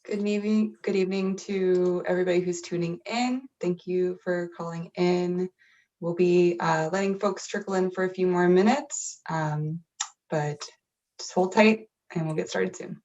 Good evening to everybody who's tuning in. Thank you for calling in. We'll be letting folks trickle in for a few more minutes, but just hold tight and we'll get started soon.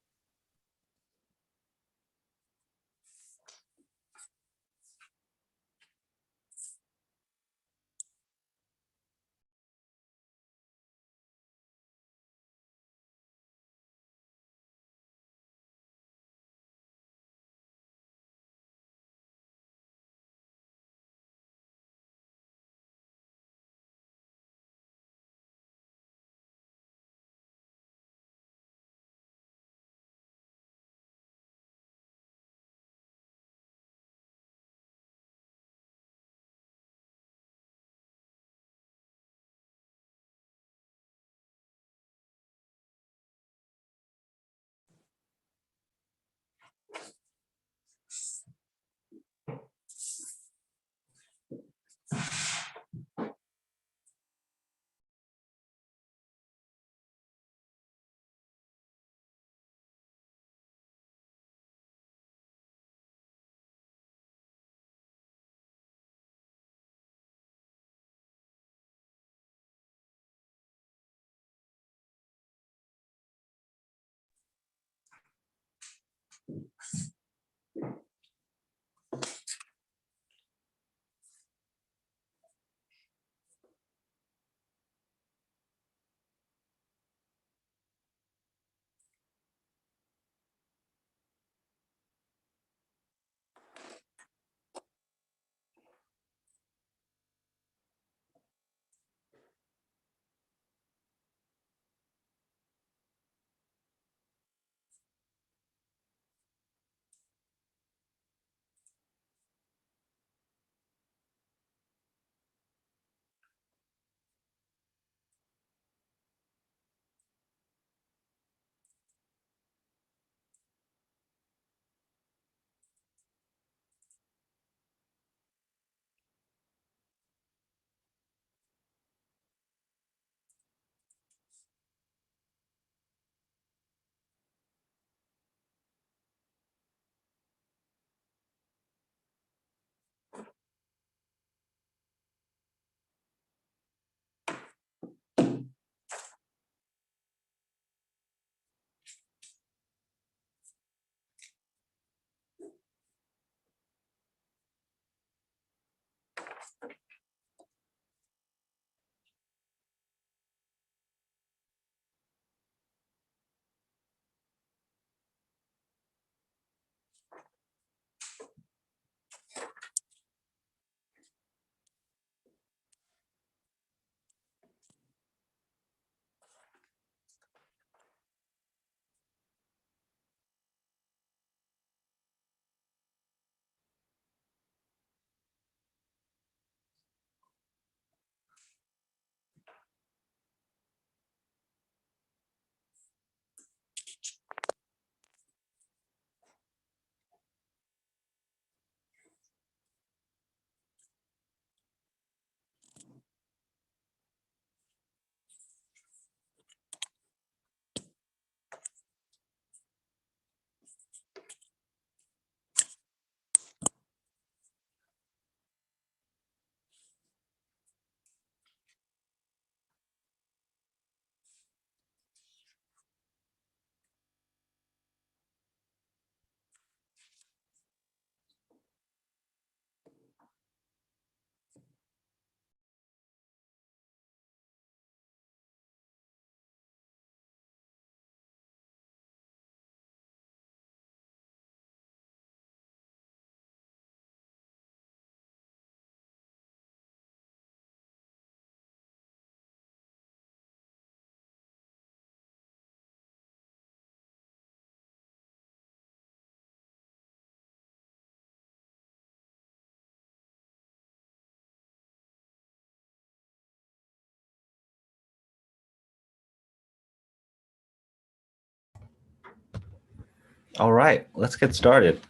All right, let's get started.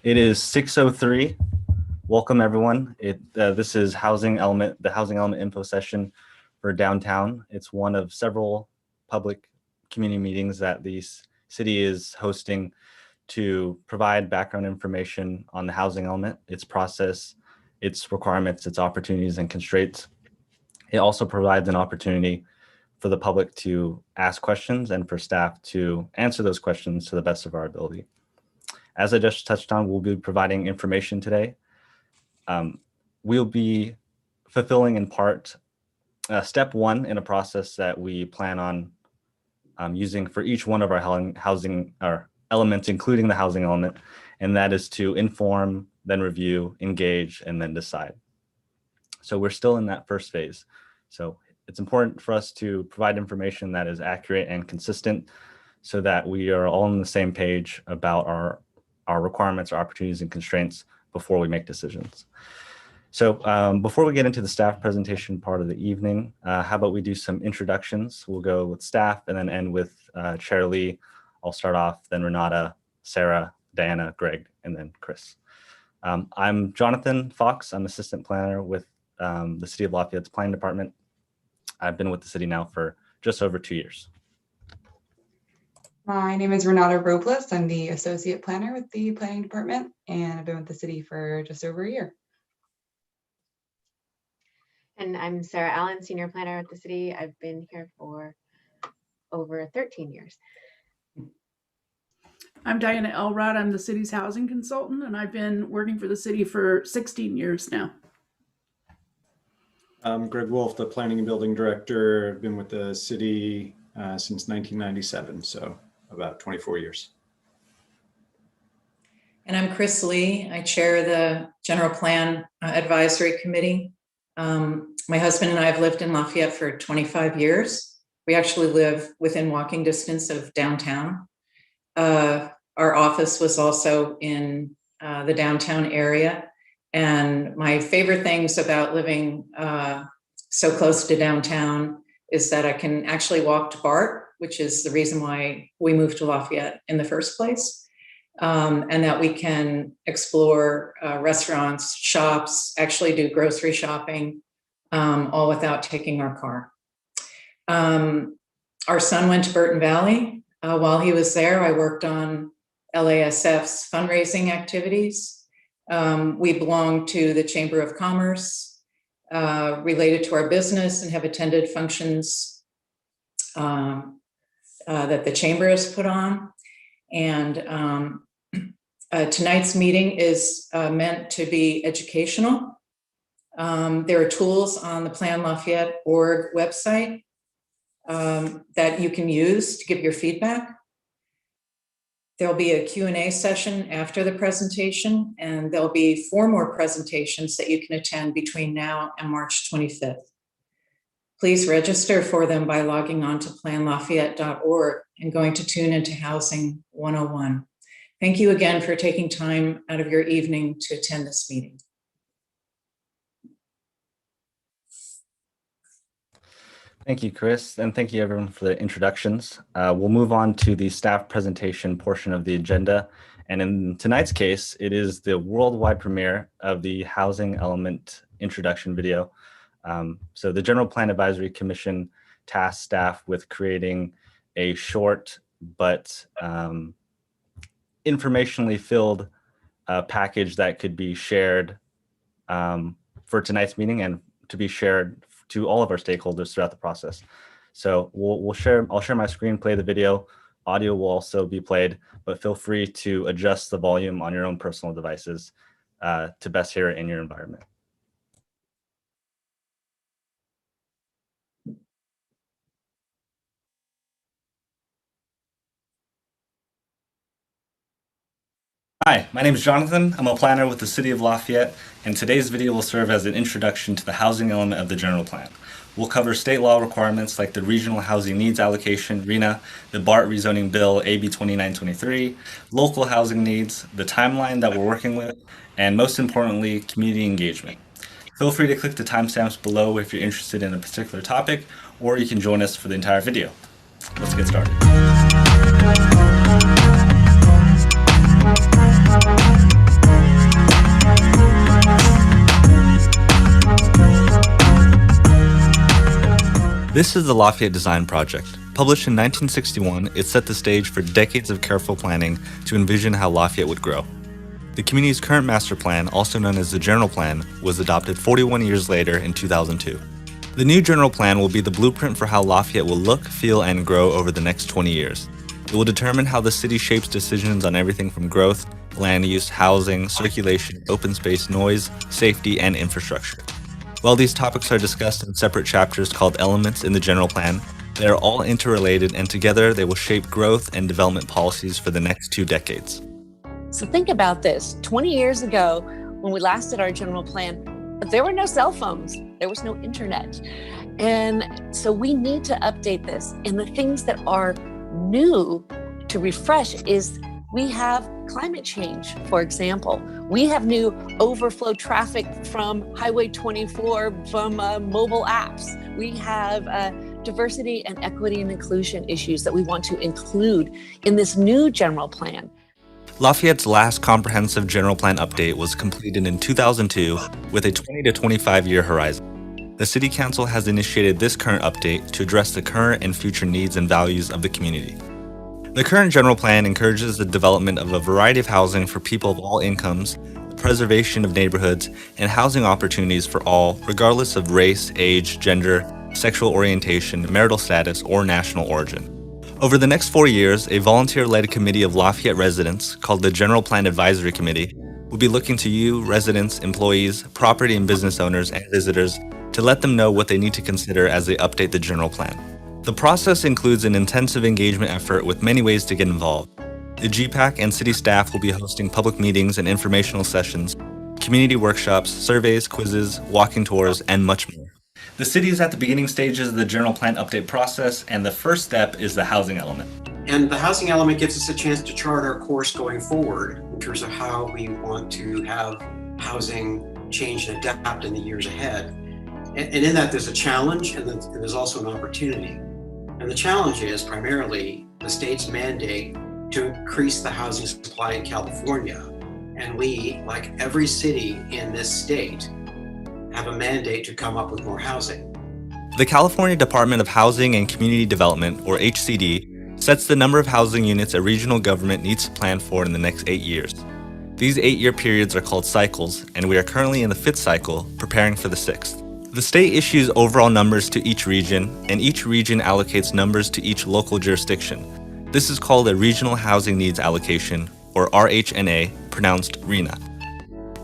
It is 6:03. Welcome everyone. This is the housing element info session for downtown. It's one of several public community meetings that the city is hosting to provide background information on the housing element, its process, its requirements, its opportunities and constraints. It also provides an opportunity for the public to ask questions and for staff to answer those questions to the best of our ability. As I just touched on, we'll be providing information today. We'll be fulfilling in part step one in a process that we plan on using for each one of our housing or elements, including the housing element, and that is to inform, then review, engage, and then decide. So we're still in that first phase. So it's important for us to provide information that is accurate and consistent so that we are all on the same page about our requirements, our opportunities and constraints before we make decisions. So before we get into the staff presentation part of the evening, how about we do some introductions? We'll go with staff and then end with Chair Lee. I'll start off, then Renata, Sarah, Diana, Greg, and then Chris. I'm Jonathan Fox. I'm assistant planner with the City of Lafayette's planning department. I've been with the city now for just over 2 years. My name is Renata Robles. I'm the associate planner with the planning department, and I've been with the city for just over a year. And I'm Sarah Allen, senior planner at the city. I've been here for over 13 years. I'm Diana Elrod. I'm the city's housing consultant, and I've been working for the city for 16 years now. I'm Greg Wolf, the planning and building director. I've been with the city since 1997, so about 24 years. And I'm Chris Lee. I chair the General Plan Advisory Committee. My husband and I have lived in Lafayette for 25 years. We actually live within walking distance of downtown. Our office was also in the downtown area. And my favorite things about living so close to downtown is that I can actually walk to BART, which is the reason why we moved to Lafayette in the first place, and that we can explore restaurants, shops, actually do grocery shopping, all without taking our car. Our son went to Burton Valley. While he was there, I worked on LASF's fundraising activities. We belong to the Chamber of Commerce related to our business and have attended functions that the Chamber has put on. And tonight's meeting is meant to be educational. There are tools on the planlafayette.org website that you can use to give your feedback. There'll be a Q&A session after the presentation, and there'll be 4 more presentations that you can attend between now and March 25th. Please register for them by logging on to planlafayette.org and going to tune into Housing 101. Thank you again for taking time out of your evening to attend this meeting. Thank you, Chris, and thank you everyone for the introductions. We'll move on to the staff presentation portion of the agenda. And in tonight's case, it is the worldwide premiere of the housing element introduction video. So the General Plan Advisory Commission tasked staff with creating a short but informationally filled package that could be shared for tonight's meeting and to be shared to all of our stakeholders throughout the process. So I'll share my screen, play the video. Audio will also be played, but feel free to adjust the volume on your own personal devices to best hear it in your environment. Hi, my name is Jonathan. I'm a planner with the City of Lafayette, and today's video will serve as an introduction to the housing element of the general plan. We'll cover state law requirements like the Regional Housing Needs Allocation, RHNA, the BART Rezoning Bill, AB 2923, local housing needs, the timeline that we're working with, and most importantly, community engagement. Feel free to click the timestamps below if you're interested in a particular topic, or you can join us for the entire video. Let's get started. This is the Lafayette Design Project, Published in 1961, it set the stage for decades of careful planning to envision how Lafayette would grow. The community's current master plan, also known as the General Plan, was adopted 41 years later in 2002. The new General Plan will be the blueprint for how Lafayette will look, feel, and grow over the next 20 years. It will determine how the city shapes decisions on everything from growth, land use, housing, circulation, open space, noise, safety, and infrastructure. While these topics are discussed in separate chapters called Elements in the General Plan, they are all interrelated, and together they will shape growth and development policies for the next 2 decades. So think about this. 20 years ago, when we last did our general plan, there were no cell phones, there was no internet. And so we need to update this. And the things that are new to refresh is we have climate change, for example. We have new overflow traffic from Highway 24 from mobile apps. We have diversity and equity and inclusion issues that we want to include in this new general plan. Lafayette's last comprehensive general plan update was completed in 2002 with a 20 to 25 year horizon. The City Council has initiated this current update to address the current and future needs and values of the community. The current general plan encourages the development of a variety of housing for people of all incomes, the preservation of neighborhoods, and housing opportunities for all, regardless of race, age, gender, sexual orientation, marital status, or national origin. Over the next 4 years, a volunteer-led committee of Lafayette residents called the General Plan Advisory Committee will be looking to you, residents, employees, property and business owners, and visitors to let them know what they need to consider as they update the general plan. The process includes an intensive engagement effort with many ways to get involved. The GPAC and city staff will be hosting public meetings and informational sessions, community workshops, surveys, quizzes, walking tours, and much more. The city is at the beginning stages of the general plan update process, and the first step is the housing element. And the housing element gives us a chance to chart our course going forward in terms of how we want to have housing change and adapt in the years ahead. And in that, there's a challenge and there's also an opportunity. And the challenge is primarily the state's mandate to increase the housing supply in California. And we, like every city in this state, have a mandate to come up with more housing. The California Department of Housing and Community Development, or HCD, sets the number of housing units a regional government needs to plan for in the next 8 years. These 8-year periods are called cycles, and we are currently in the 5th cycle, preparing for the 6th. The state issues overall numbers to each region, and each region allocates numbers to each local jurisdiction. This is called a Regional Housing Needs Allocation, or RHNA, pronounced RHNA.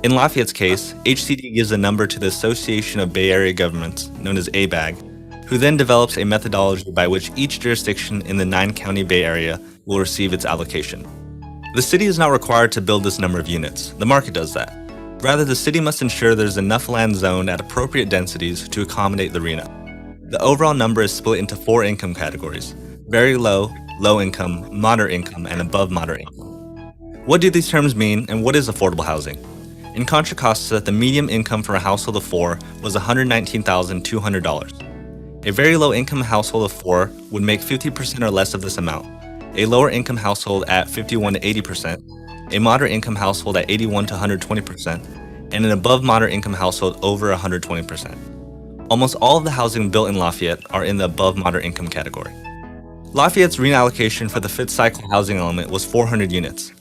In Lafayette's case, HCD gives a number to the Association of Bay Area Governments, known as ABAG, who then develops a methodology by which each jurisdiction in the 9-county Bay Area will receive its allocation. The city is not required to build this number of units. The market does that. Rather, the city must ensure there's enough land zoned at appropriate densities to accommodate the RHNA. The overall number is split into 4 income categories: very low, low income, moderate income, and above moderate income. What do these terms mean, and what is affordable housing? In Contra Costa, the median income for a household of 4 was $119,200. A very low income household of 4 would make 50% or less of this amount, a lower income household at 51 to 80%, a moderate income household at 81 to 120%, and an above moderate income household over 120%. Almost all of the housing built in Lafayette are in the above moderate income category. Lafayette's RHNA allocation for the 5th cycle housing element was 400 units.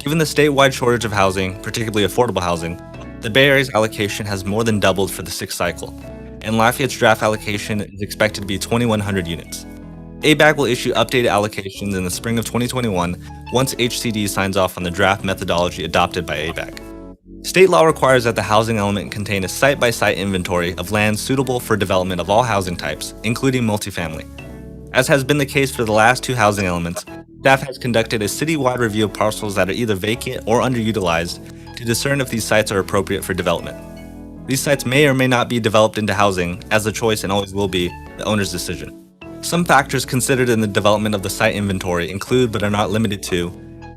Given the statewide shortage of housing, particularly affordable housing, the Bay Area's allocation has more than doubled for the 6th cycle, and Lafayette's draft allocation is expected to be 2,100 units. ABAG will issue updated allocations in the spring of 2021 once HCD signs off on the draft methodology adopted by ABAG. State law requires that the housing element contain a site-by-site inventory of land suitable for development of all housing types, including multifamily. As has been the case for the last 2 housing elements, staff has conducted a citywide review of parcels that are either vacant or underutilized to discern if these sites are appropriate for development. These sites may or may not be developed into housing, as the choice, and always will be, the owner's decision. Some factors considered in the development of the site inventory include, but are not limited to,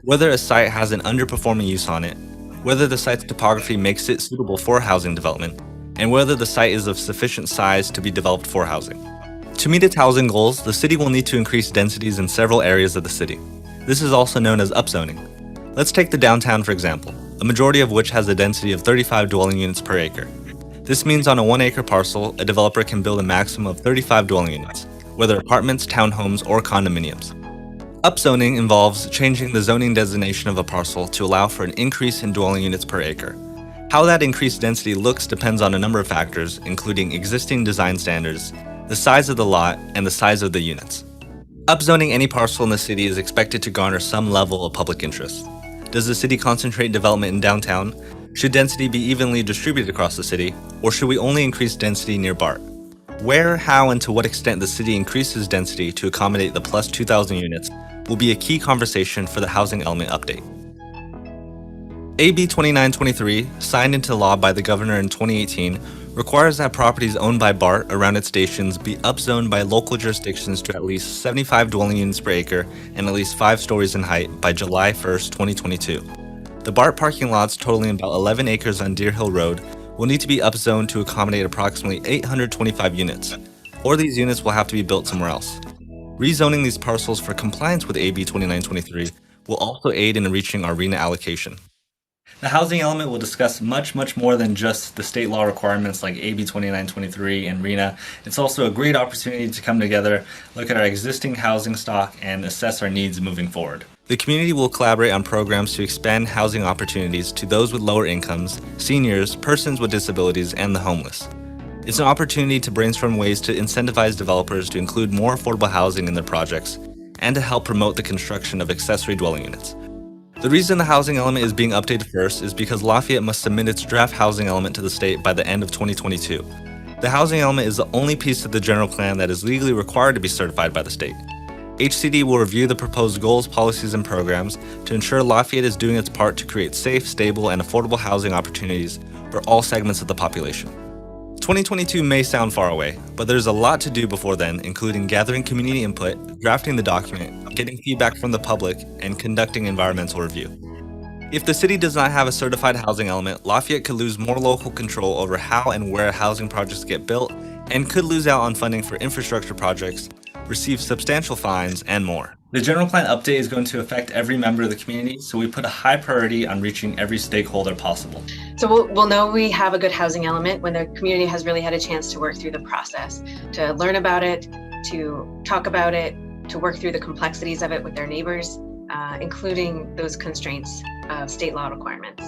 whether a site has an underperforming use on it, whether the site's topography makes it suitable for housing development, and whether the site is of sufficient size to be developed for housing. To meet its housing goals, the city will need to increase densities in several areas of the city. This is also known as upzoning. Let's take the downtown for example, a majority of which has a density of 35 dwelling units per acre. This means on a 1-acre parcel, a developer can build a maximum of 35 dwelling units. whether apartments, townhomes, or condominiums. Upzoning involves changing the zoning designation of a parcel to allow for an increase in dwelling units per acre. How that increased density looks depends on a number of factors, including existing design standards, the size of the lot, and the size of the units. Upzoning any parcel in the city is expected to garner some level of public interest. Does the city concentrate development in downtown? Should density be evenly distributed across the city, or should we only increase density near BART? Where, how, and to what extent the city increases density to accommodate the plus 2,000 units will be a key conversation for the housing element update. AB 2923, signed into law by the governor in 2018, requires that properties owned by BART around its stations be upzoned by local jurisdictions to at least 75 dwelling units per acre and at least 5 stories in height by July 1st, 2022. The BART parking lots, totaling about 11 acres on Deer Hill Road, will need to be upzoned to accommodate approximately 825 units, or these units will have to be built somewhere else. Rezoning these parcels for compliance with AB 2923 will also aid in reaching our RENA allocation. The housing element will discuss much more than just the state law requirements like AB 2923 and RENA. It's also a great opportunity to come together, look at our existing housing stock, and assess our needs moving forward. The community will collaborate on programs to expand housing opportunities to those with lower incomes, seniors, persons with disabilities, and the homeless. It's an opportunity to brainstorm ways to incentivize developers to include more affordable housing in their projects and to help promote the construction of accessory dwelling units. The reason the housing element is being updated first is because Lafayette must submit its draft housing element to the state by the end of 2022. The housing element is the only piece of the general plan that is legally required to be certified by the state. HCD will review the proposed goals, policies, and programs to ensure Lafayette is doing its part to create safe, stable, and affordable housing opportunities for all segments of the population. 2022 may sound far away, but there's a lot to do before then, including gathering community input, drafting the document, getting feedback from the public, and conducting environmental review. If the city does not have a certified housing element, Lafayette could lose more local control over how and where housing projects get built, and could lose out on funding for infrastructure projects, receive substantial fines, and more. The general plan update is going to affect every member of the community, so we put a high priority on reaching every stakeholder possible. So we'll know we have a good housing element when the community has really had a chance to work through the process, to learn about it, to talk about it, to work through the complexities of it with their neighbors, including those constraints of state law requirements,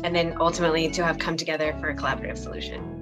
and then ultimately to have come together for a collaborative solution.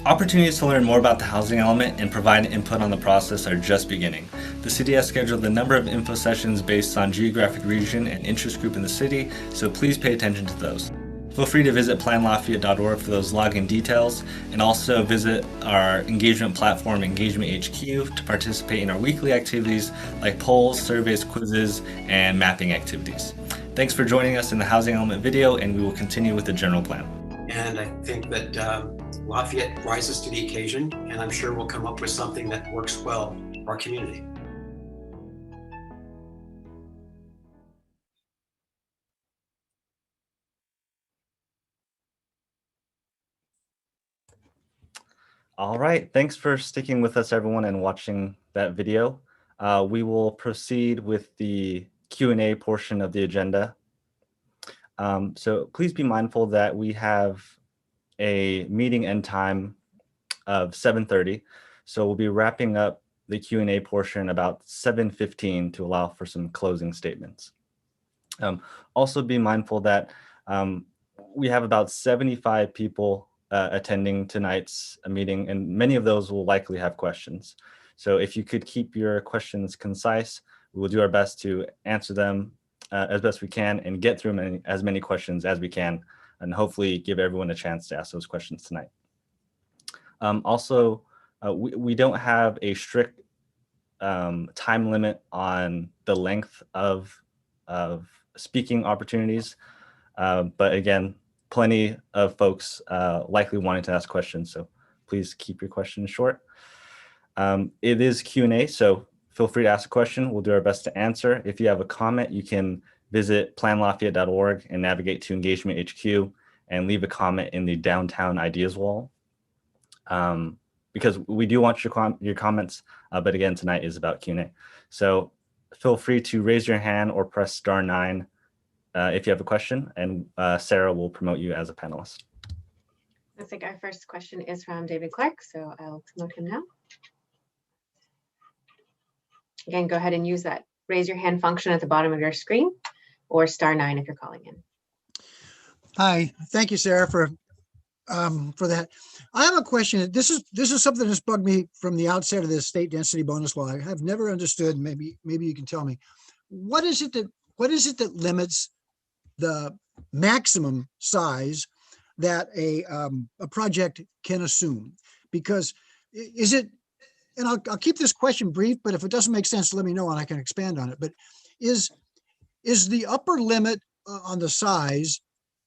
Opportunities to learn more about the housing element and provide input on the process are just beginning. The city has scheduled a number of info sessions based on geographic region and interest group in the city, so please pay attention to those. Feel free to visit planlafayette.org for those login details, and also visit our engagement platform, Engagement HQ, to participate in our weekly activities like polls, surveys, quizzes, and mapping activities. Thanks for joining us in the housing element video, and we will continue with the general plan. And I think that Lafayette rises to the occasion, and I'm sure we'll come up with something that works well for our community. All right, thanks for sticking with us, everyone, and watching that video. We will proceed with the Q&A portion of the agenda. So please be mindful that we have a meeting end time of 7:30. So we'll be wrapping up the Q&A portion about 7:15 to allow for some closing statements. Also be mindful that we have about 75 people attending tonight's meeting, and many of those will likely have questions. So if you could keep your questions concise, we will do our best to answer them as best we can and get through as many questions as we can, and hopefully give everyone a chance to ask those questions tonight. Also, we don't have a strict time limit on the length of speaking opportunities, but again, plenty of folks likely wanting to ask questions, so please keep your questions short. It is Q&A, so feel free to ask a question. We'll do our best to answer. If you have a comment, you can visit planlafayette.org and navigate to Engagement HQ and leave a comment in the downtown ideas wall. Because we do want your comments, but again, tonight is about Q&A. So feel free to raise your hand or press star 9 if you have a question, and Sarah will promote you as a panelist. I think our first question is from David Clark, so I'll promote him now. Again, go ahead and use that raise your hand function at the bottom of your screen, or *9 if you're calling in. Hi, thank you, Sarah, for that. I have a question. This is something that's bugged me from the outset of this state density bonus law. I have never understood. Maybe you can tell me, what is it that limits the maximum size that a project can assume? Because is it, and I'll keep this question brief, but if it doesn't make sense, let me know and I can expand on it. But is the upper limit on the size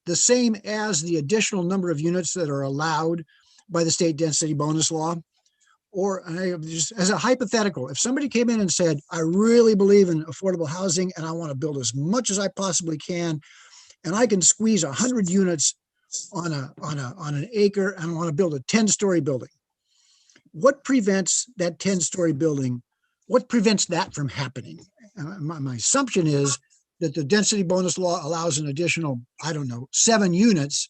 the same as the additional number of units that are allowed by the state density bonus law? Or just as a hypothetical, if somebody came in and said, I really believe in affordable housing and I want to build as much as I possibly can, and I can squeeze 100 units on an acre and I want to build a 10-story building, what prevents that 10-story building? What prevents that from happening? My assumption is that the density bonus law allows an additional, I don't know, 7 units.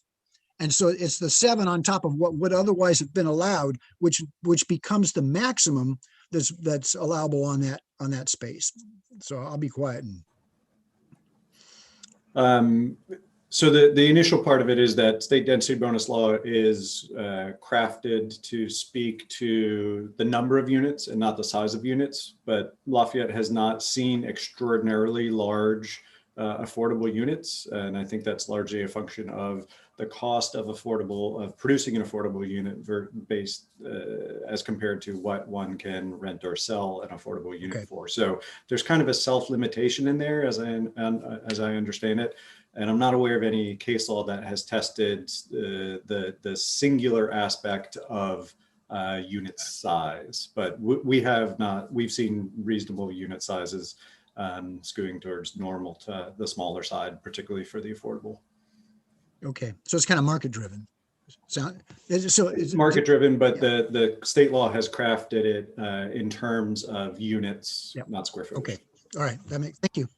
And so it's the 7 on top of what would otherwise have been allowed, which becomes the maximum that's allowable on that space. So I'll be quiet. So the initial part of it is that state density bonus law is crafted to speak to the number of units and not the size of units. But Lafayette has not seen extraordinarily large affordable units, and I think that's largely a function of the cost of producing an affordable unit based as compared to what one can rent or sell an affordable unit for. So there's kind of a self-limitation in there, as I understand it. And I'm not aware of any case law that has tested the singular aspect of unit size, but we've seen reasonable unit sizes skewing towards normal to the smaller side, particularly for the affordable. Okay, so it's kind of market driven. So it's market driven, but the state law has crafted it in terms of units, not square footage. Okay, all right, thank you.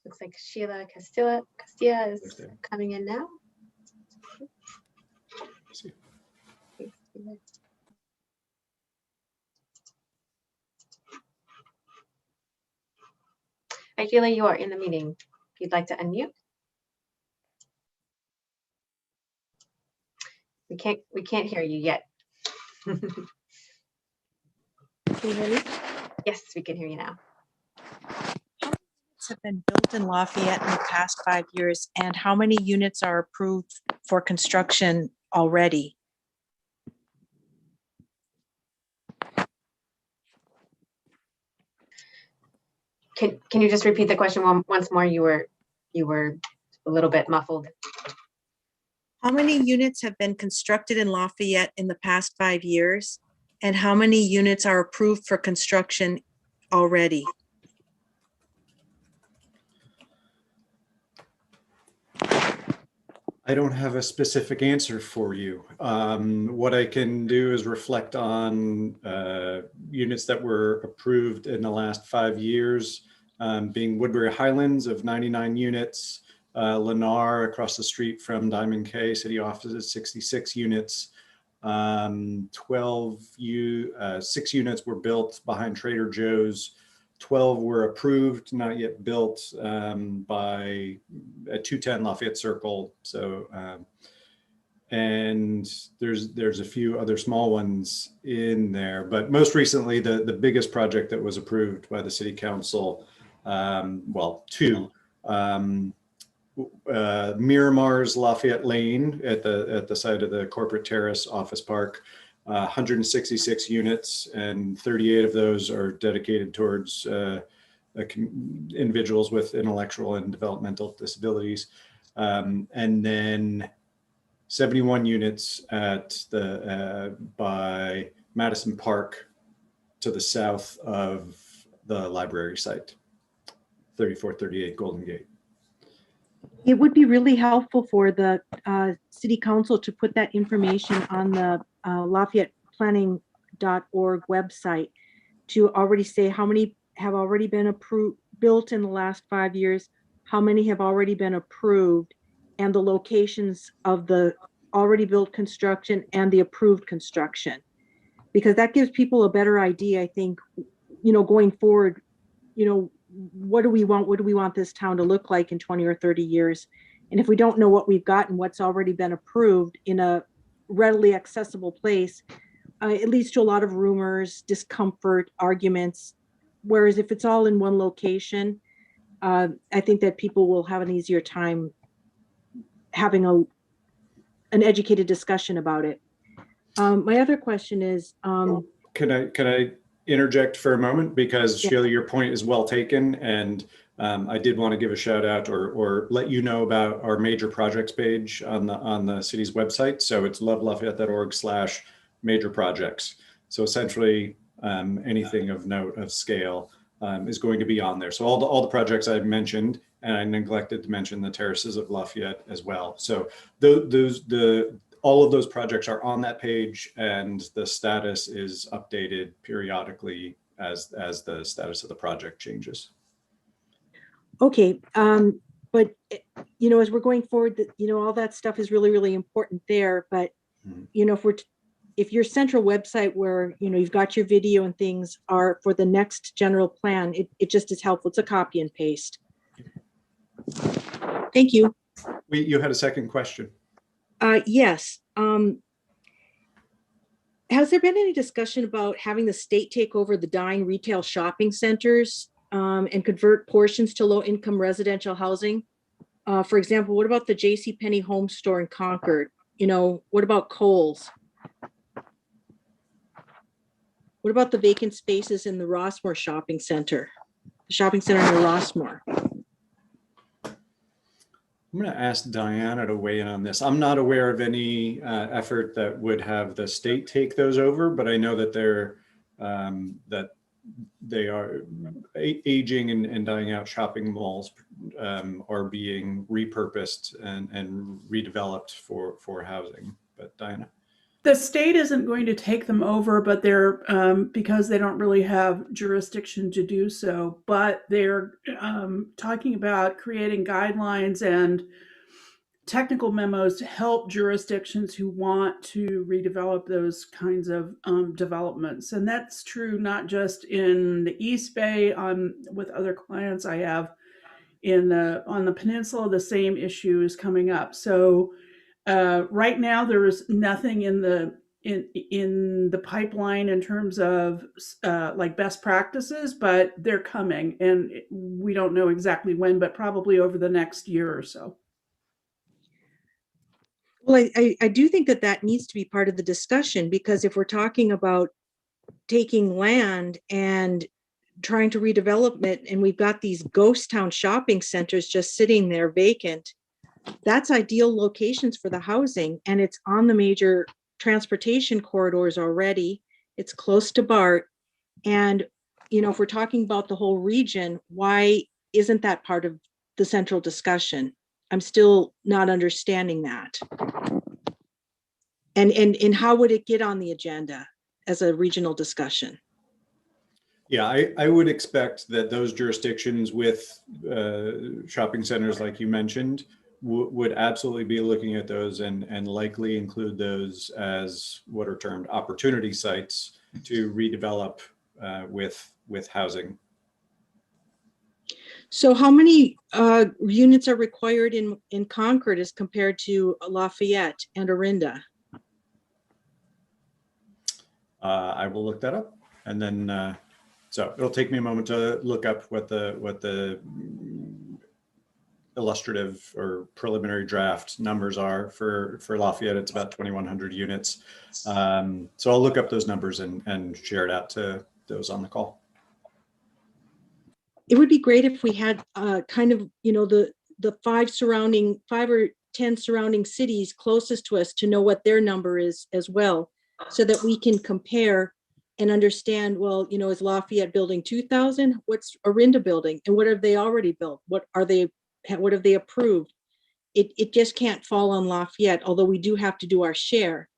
Looks like Sheila Castilla is coming in now. Hi, Sheila, you are in the meeting. If you'd like to unmute. We can't hear you yet. Can you hear me? Yes, we can hear you now. Have been built in Lafayette in the past 5 years, and how many units are approved for construction already? Can you just repeat the question once more? You were a little bit muffled. How many units have been constructed in Lafayette in the past 5 years, and how many units are approved for construction already? I don't have a specific answer for you. What I can do is reflect on units that were approved in the last 5 years, being Woodbury Highlands of 99 units, Lennar across the street from Diamond K City offices, 66 units, 6 units were built behind Trader Joe's, 12 were approved, not yet built by 210 Lafayette Circle. So, and there's a few other small ones in there, but most recently the biggest project that was approved by the City Council, well, 2, Miramar's Lafayette Lane at the site of the Corporate Terrace Office Park. 166 units, and 38 of those are dedicated towards individuals with intellectual and developmental disabilities. And then 71 units at by Madison Park to the south of the library site, 3438 Golden Gate. It would be really helpful for the City Council to put that information on the LafayettePlanning.org website to already say how many have already been built in the last 5 years, how many have already been approved, and the locations of already built construction and the approved construction. Because that gives people a better idea, I think, going forward, what do we want this town to look like in 20 or 30 years? And if we don't know what we've got and what's already been approved in a readily accessible place, it leads to a lot of rumors, discomfort, arguments. Whereas if it's all in one location, I think that people will have an easier time having an educated discussion about it. My other question is, Can I interject for a moment? Because Yeah. Sheila, your point is well taken. And I did want to give a shout out or let you know about our major projects page on the city's website. So it's lovelafayette.org/major projects. So essentially anything of note of scale is going to be on there. So all the projects I've mentioned, and I neglected to mention the terraces of Lafayette as well. So all of those projects are on that page, and the status is updated periodically as the status of the project changes. okay, but as we're going forward, all that stuff is really, really important there. But if your central website where you've got your video and things are for the next general plan, it just is helpful. It's a copy and paste. Thank you. You had a second question. Yes. Has there been any discussion about having the state take over the dying retail shopping centers and convert portions to low-income residential housing? For example, what about the JCPenney home store in Concord? What about Kohl's? What about the vacant spaces in the Rossmore shopping center? The shopping center in Rossmore? I'm going to ask Diana to weigh in on this. I'm not aware of any effort that would have the state take those over, but I know that they are aging and dying out shopping malls are being repurposed and redeveloped for housing. But Diana? The state isn't going to take them over, but they're because they don't really have jurisdiction to do so. But they're talking about creating guidelines and technical memos to help jurisdictions who want to redevelop those kinds of developments. And that's true not just in the East Bay. With other clients I have on the peninsula, the same issue is coming up. So right now, there is nothing in the pipeline in terms of like best practices, but they're coming, and we don't know exactly when, but probably over the next year or so. Well, I do think that needs to be part of the discussion, because if we're talking about taking land and trying to redevelop it, and we've got these ghost town shopping centers just sitting there vacant, that's ideal locations for the housing, and it's on the major transportation corridors already. It's close to BART. And, if we're talking about the whole region, why isn't that part of the central discussion? I'm still not understanding that. And how would it get on the agenda as a regional discussion? Yeah, I would expect that those jurisdictions with shopping centers, like you mentioned, would absolutely be looking at those and likely include those as what are termed opportunity sites to redevelop with housing. So how many units are required in Concord as compared to Lafayette and Orinda? I will look that up, and then so it'll take me a moment to look up what the illustrative or preliminary draft numbers are for Lafayette. It's about 2,100 units. So I'll look up those numbers and share it out to those on the call. It would be great if we had kind of, the 5 or 10 surrounding cities closest to us to know what their number is as well, so that we can compare and understand, well, is Lafayette building 2,000? What's Orinda building? And what have they already built? What have they approved? It just can't fall on Lafayette, although we do have to do our share.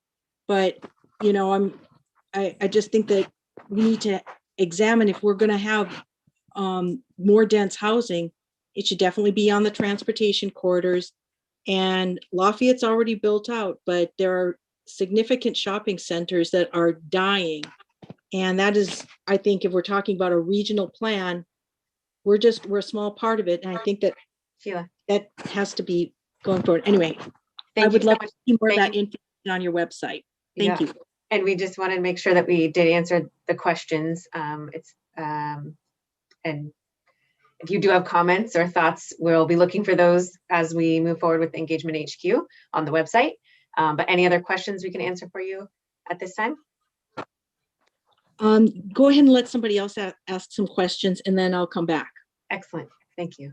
But, I just think that we need to examine, if we're going to have more dense housing, it should definitely be on the transportation corridors And Lafayette's already built out, but there are significant shopping centers that are dying. And that is, I think, if we're talking about a regional plan, we're a small part of it. And I think that Sheila, that has to be going forward. Anyway, I thank you would so love much. to see more of Thank that information on your website. Thank Yeah. you. And we just wanted to make sure that we did answer the questions. And if you do have comments or thoughts, we'll be looking for those as we move forward with Engagement HQ on the website. But any other questions we can answer for you at this time? Go ahead and let somebody else ask some questions, and then I'll come back. Excellent. Thank you.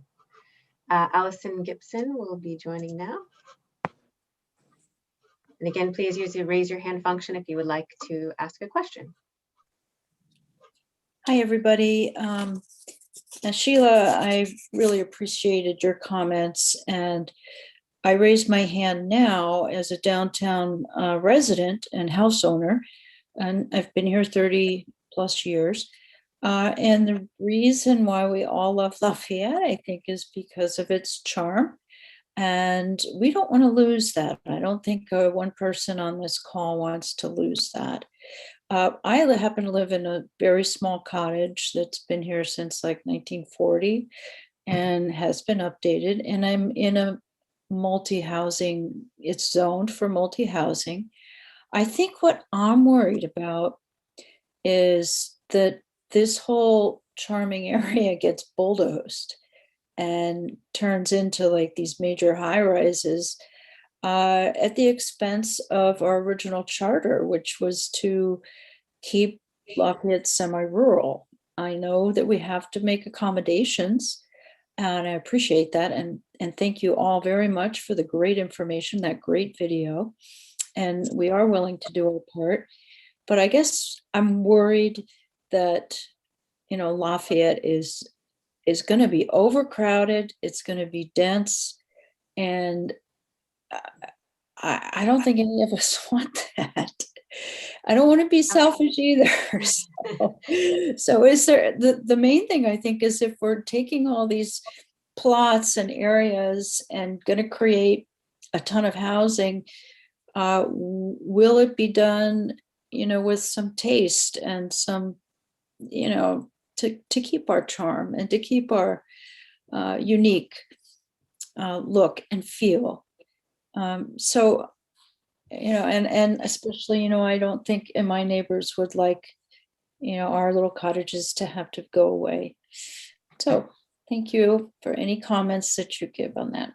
Allison Gibson will be joining now. And again, please use the raise your hand function if you would like to ask a question. Hi, everybody. Sheila, I really appreciated your comments, and I raised my hand now as a downtown resident and house owner, and I've been here 30 plus years. And the reason why we all love Lafayette, I think, is because of its charm. And we don't want to lose that. I don't think one person on this call wants to lose that. I happen to live in a very small cottage that's been here since like 1940 and has been updated. And I'm in a multi-housing, it's zoned for multi-housing. I think what I'm worried about is that this whole charming area gets bulldozed and turns into like these major high rises at the expense of our original charter, which was to keep Lafayette semi-rural. I know that we have to make accommodations, and I appreciate that. And thank you all very much for the great information, that great video. And we are willing to do our part. But I guess I'm worried that, you know, Lafayette is going to be overcrowded. It's going to be dense. And I don't think any of us want that. I don't want to be selfish either. So is there, the main thing I think is if we're taking all these plots and areas and going to create a ton of housing, will it be done, you know, with some taste and some, you know, to keep our charm and to keep our unique look and feel. So, you know, and especially, you know, I don't think my neighbors would like, you know, our little cottages to have to go away. So thank you for any comments that you give on that.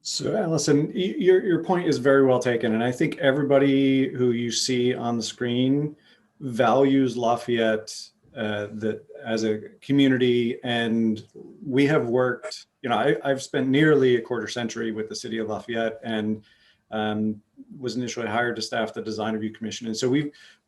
So Allison, your point is very well taken. And I think everybody who you see on the screen values Lafayette that as a community. And we have worked, you know, I've spent nearly a quarter century with the city of Lafayette and was initially hired to staff the Design Review Commission. And so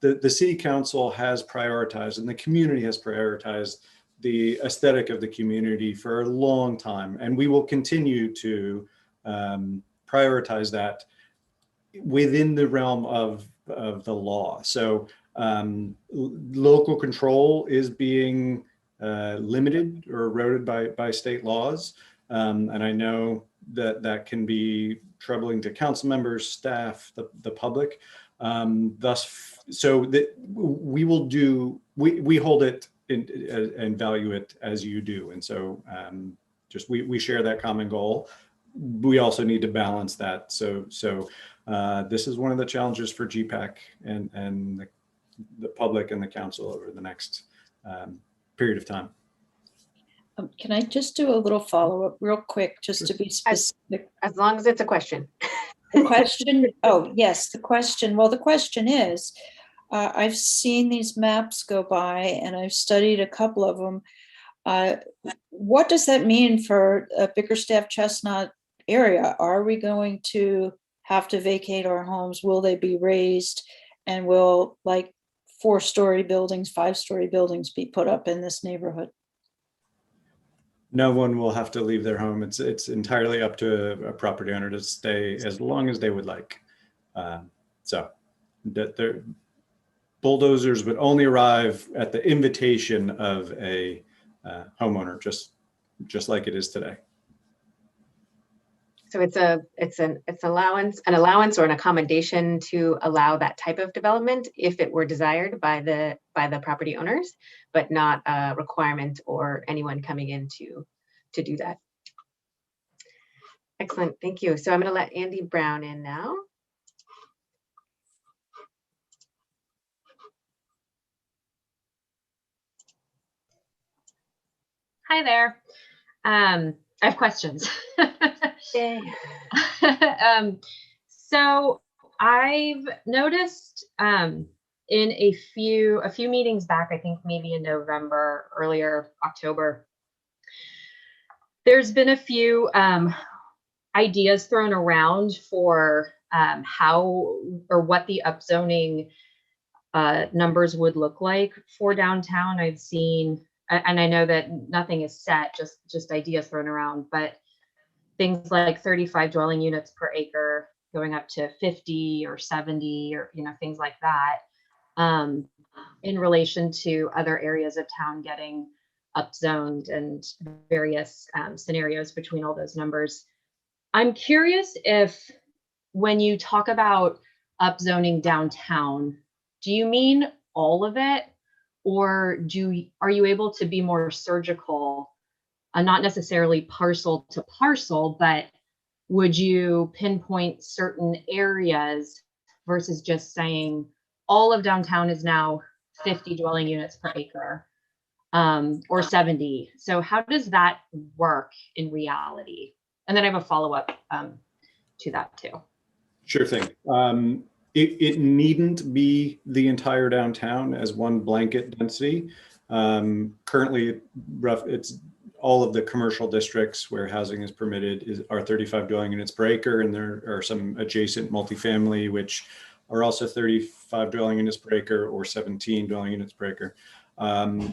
the city council has prioritized and the community has prioritized the aesthetic of the community for a long time. And we will continue to prioritize that within the realm of the law. So local control is being limited or eroded by state laws. And I know that can be troubling to council members, staff, the public. So that we will do, we hold it and value it as you do. And so just we share that common goal. We also need to balance that. So this is one of the challenges for GPAC and the public and the council over the next period of time. Can I just do a little follow-up real quick, just to be specific? As long as it's a question. The question, oh, yes, the question. Well, the question is, I've seen these maps go by and I've studied a couple of them. What does that mean for a Bickerstaff Chestnut area? Are we going to have to vacate our homes? Will they be raised? And will like 4-story buildings, 5-story buildings be put up in this neighborhood? No one will have to leave their home. It's entirely up to a property owner to stay as long as they would like. So that their bulldozers would only arrive at the invitation of a homeowner, just like it is today. So it's an allowance or an accommodation to allow that type of development if it were desired by the property owners, but not a requirement or anyone coming in to do that. Excellent, thank you. So I'm going to let Andy Brown in now. Hi there. I have questions. Yay. So I've noticed in a few meetings back, I think maybe in November, earlier October, there's been a few ideas thrown around for how or what the upzoning numbers would look like for downtown. I've seen, and I know that nothing is set, just ideas thrown around, but things like 35 dwelling units per acre going up to 50 or 70 or, you know, things like that in relation to other areas of town getting upzoned and various scenarios between all those numbers. I'm curious if when you talk about upzoning downtown, do you mean all of it, or are you able to be more surgical, not necessarily parcel to parcel, but would you pinpoint certain areas versus just saying all of downtown is now 50 dwelling units per acre or 70? So how does that work in reality? And then I have a follow-up to that too. Sure thing. It needn't be the entire downtown as one blanket density. Currently, it's all of the commercial districts where housing is permitted are 35 dwelling units per acre, and there are some adjacent multifamily which are also 35 dwelling units per acre or 17 dwelling units per acre.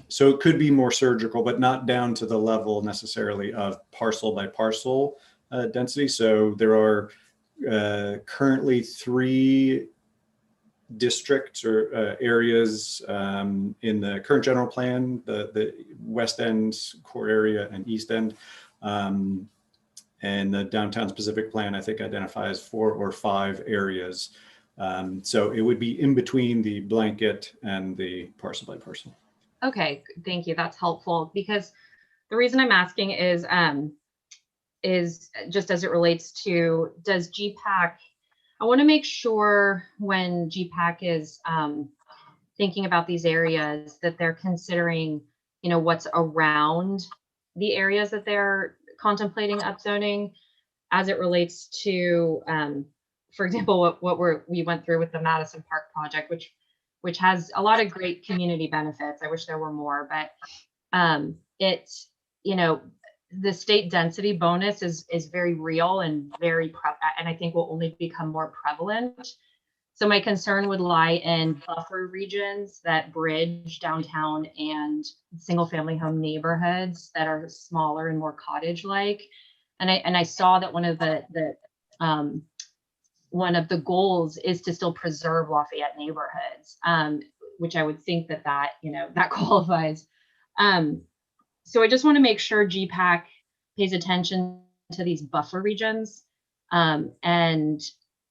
So it could be more surgical, but not down to the level necessarily of parcel by parcel density. So there are currently 3 districts or areas in the current general plan, the West End core area and East End. And the downtown specific plan, I think, identifies 4 or 5 areas. So it would be in between the blanket and the parcel by parcel. Okay, thank you. That's helpful, because the reason I'm asking is just as it relates to, does GPAC, I want to make sure when GPAC is thinking about these areas that they're considering, you know, what's around the areas that they're contemplating upzoning as it relates to, for example, we went through with the Madison Park project, which has a lot of great community benefits. I wish there were more, but it's, you know, the state density bonus is very real and and I think will only become more prevalent. So my concern would lie in buffer regions that bridge downtown and single family home neighborhoods that are smaller and more cottage-like. And I saw that one of the goals is to still preserve Lafayette neighborhoods, which I would think that you know, that qualifies. So I just want to make sure GPAC pays attention to these buffer regions, and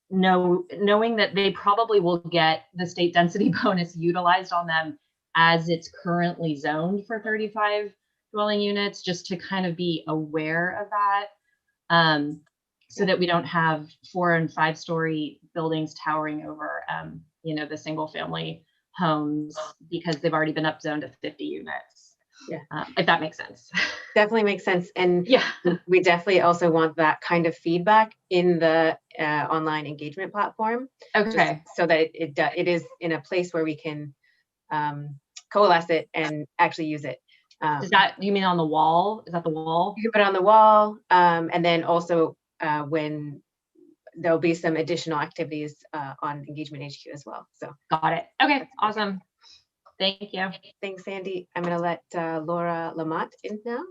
knowing that they probably will get the state density bonus utilized on them as it's currently zoned for 35 dwelling units, just to kind of be aware of that, so that we don't have 4- and 5-story buildings towering over, you know, the single family homes because they've already been upzoned to 50 units. Yeah, if that makes sense. Definitely makes sense. And yeah, we definitely also want that kind of feedback in the online engagement platform. Okay. So that it is in a place where we can coalesce it and actually use it. Is that, you mean on the wall? Is that the wall? You can put it on the wall. And then also when there'll be some additional activities on Engagement HQ as well. So got it. Okay, awesome. Thank you. Thanks, Sandy. I'm going to let Laura Lamont in now.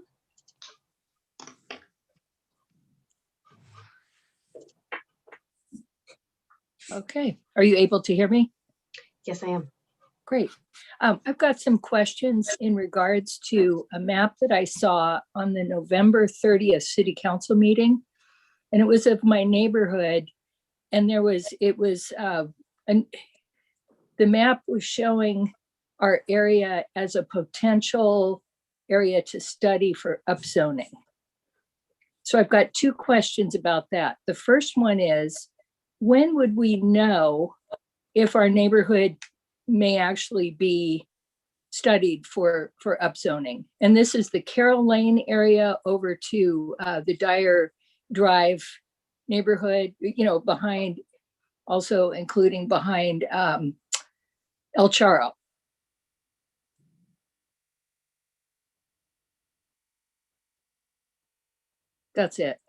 Okay. Are you able to hear me? Yes, I am. Great. I've got some questions in regards to a map that I saw on the November 30th City Council meeting. and it was of my neighborhood. And the map was showing our area as a potential area to study for upzoning. So I've got two questions about that. The first one is, when would we know if our neighborhood may actually be studied for upzoning? And this is the Carroll Lane area over to the Dyer Drive neighborhood, behind, also including behind El Charro. That's it.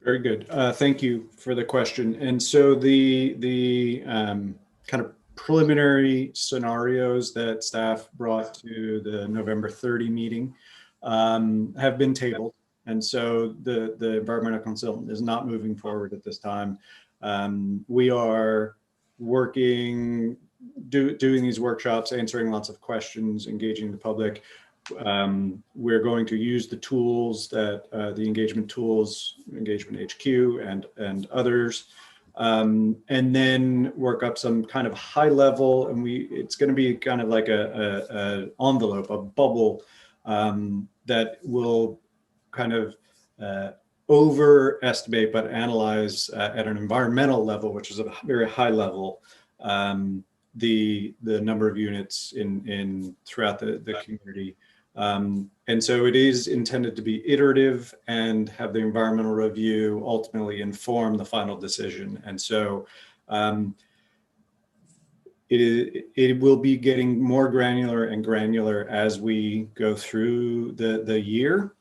Very good. Thank you for the question. And so the kind of preliminary scenarios that staff brought to the November 30 meeting have been tabled. And so the environmental consultant is not moving forward at this time. We are working, doing these workshops, answering lots of questions, engaging the public. We're going to use the tools that the engagement tools, Engagement HQ and others, and then work up some kind of high level, and it's going to be kind of like a envelope, a bubble that will kind of overestimate but analyze at an environmental level, which is a very high level, the number of units in throughout the community. And so it is intended to be iterative and have the environmental review ultimately inform the final decision. And so it will be getting more granular and granular as we go through the year.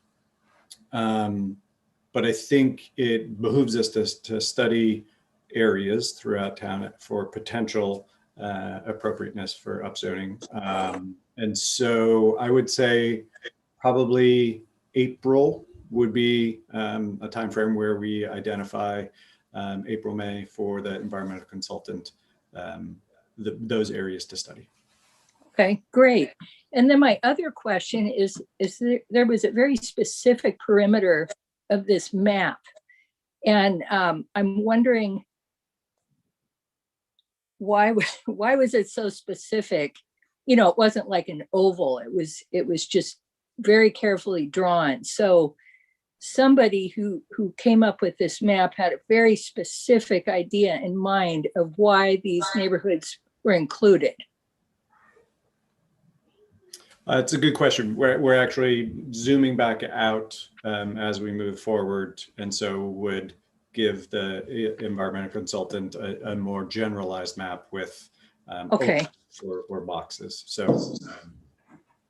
But I think it behooves us to study areas throughout town for potential appropriateness for upzoning. And so I would say probably April would be a time frame where we identify April, May for the environmental consultant, those areas to study. Okay, great. And then my other question is there was a very specific perimeter of this map. And I'm wondering why was it so specific? It wasn't like an oval. It was just very carefully drawn. So somebody who came up with this map had a very specific idea in mind of why these neighborhoods were included. It's a good question. We're actually zooming back out as we move forward, and so would give the environmental consultant a more generalized map with okay, or boxes. So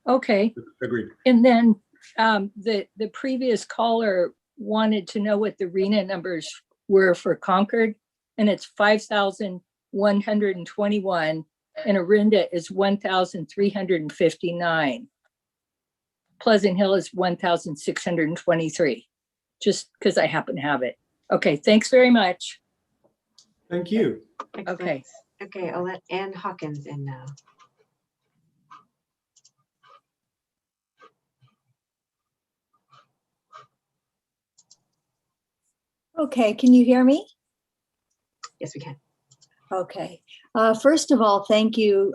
okay, agreed. And then the previous caller wanted to know what the RENA numbers were for Concord, and it's 5,121, and Orinda is 1,359. Pleasant Hill is 1,623, just because I happen to have it. Okay, thanks very much. Thank you. Excellent. Okay. Okay, I'll let Ann Hawkins in now. Okay, can you hear me? Yes, we can. Okay. First of all, thank you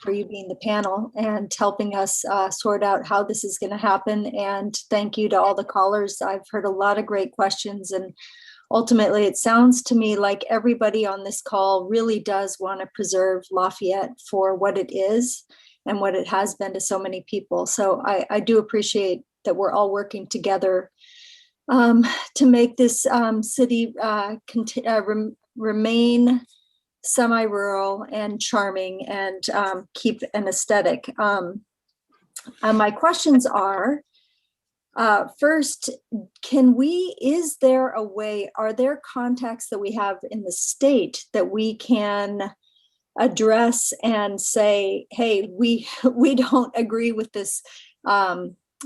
for you being the panel and helping us sort out how this is going to happen. And thank you to all the callers. I've heard a lot of great questions, and ultimately it sounds to me like everybody on this call really does want to preserve Lafayette for what it is and what it has been to so many people. So I do appreciate that we're all working together to make this city remain semi-rural and charming and keep an aesthetic. My questions are, first, is there a way, are there contacts that we have in the state that we can address and say, hey, we don't agree with this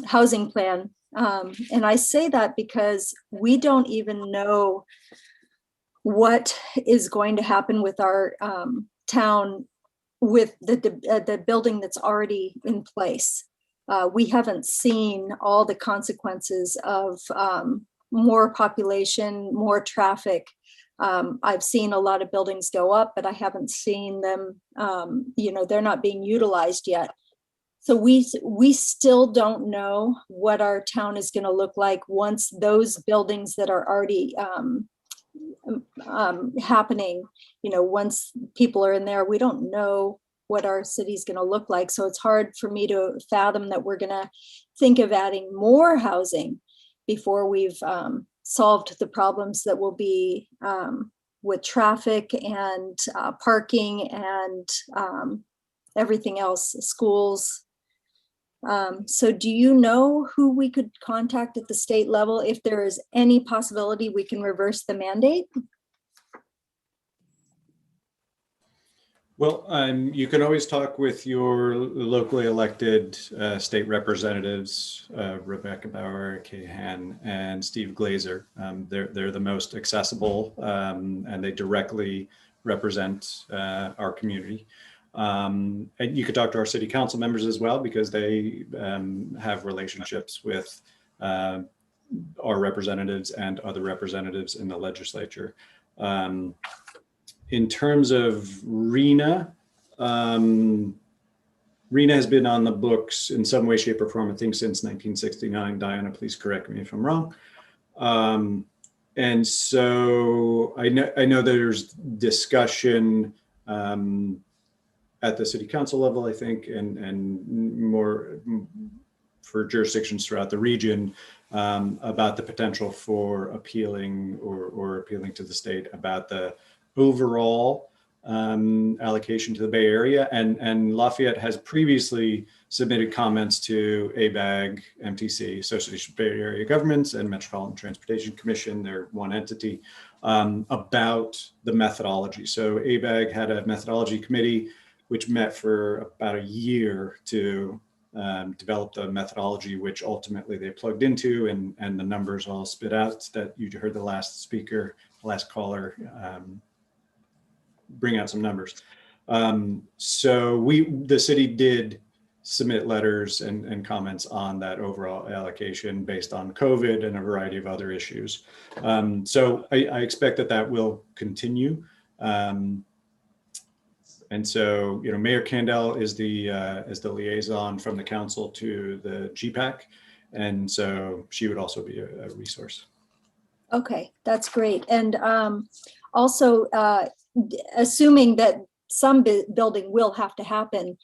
housing plan? And I say that because we don't even know what is going to happen with our town with the building that's already in place. We haven't seen all the consequences of more population, more traffic. I've seen a lot of buildings go up, but I haven't seen them, they're not being utilized yet. So we still don't know what our town is going to look like once those buildings that are already happening, once people are in there, we don't know what our city's going to look like. So it's hard for me to fathom that we're going to think of adding more housing before we've solved the problems that will be with traffic and parking and everything else, schools. So do you know who we could contact at the state level if there is any possibility we can reverse the mandate? Well, you can always talk with your locally elected state representatives, Rebecca Bauer, Kay Han, and Steve Glazer. They're the most accessible, and they directly represent our community. And you could talk to our city council members as well, because they have relationships with our representatives and other representatives in the legislature. In terms of RENA, RENA has been on the books in some way, shape, or form, I think, since 1969. Diana, please correct me if I'm wrong. And so I know there's discussion at the city council level, I think, and more for jurisdictions throughout the region about the potential for appealing or appealing to the state about the overall allocation to the Bay Area. And Lafayette has previously submitted comments to ABAG, MTC, Association of Bay Area Governments, and Metropolitan Transportation Commission, they're one entity, about the methodology. So ABAG had a methodology committee which met for about a year to develop the methodology, which ultimately they plugged into, and the numbers all spit out that you heard the last speaker, last caller, bring out some numbers. So the city did submit letters and comments on that overall allocation based on COVID and a variety of other issues. So I expect that will continue. And so, Mayor Kandel is the liaison from the council to the GPAC. And so she would also be a resource. Okay, that's great. And also, assuming that some building will have to happen,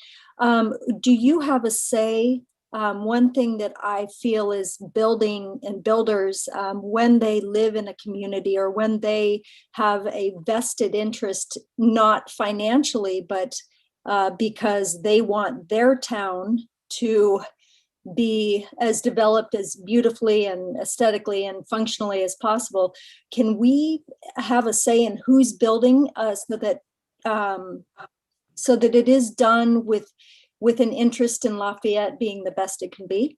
do you have a say? One thing that I feel is building and builders, when they live in a community or when they have a vested interest, not financially, but because they want their town to be as developed as beautifully and aesthetically and functionally as possible, can we have a say in who's building so that it is done with an interest in Lafayette being the best it can be?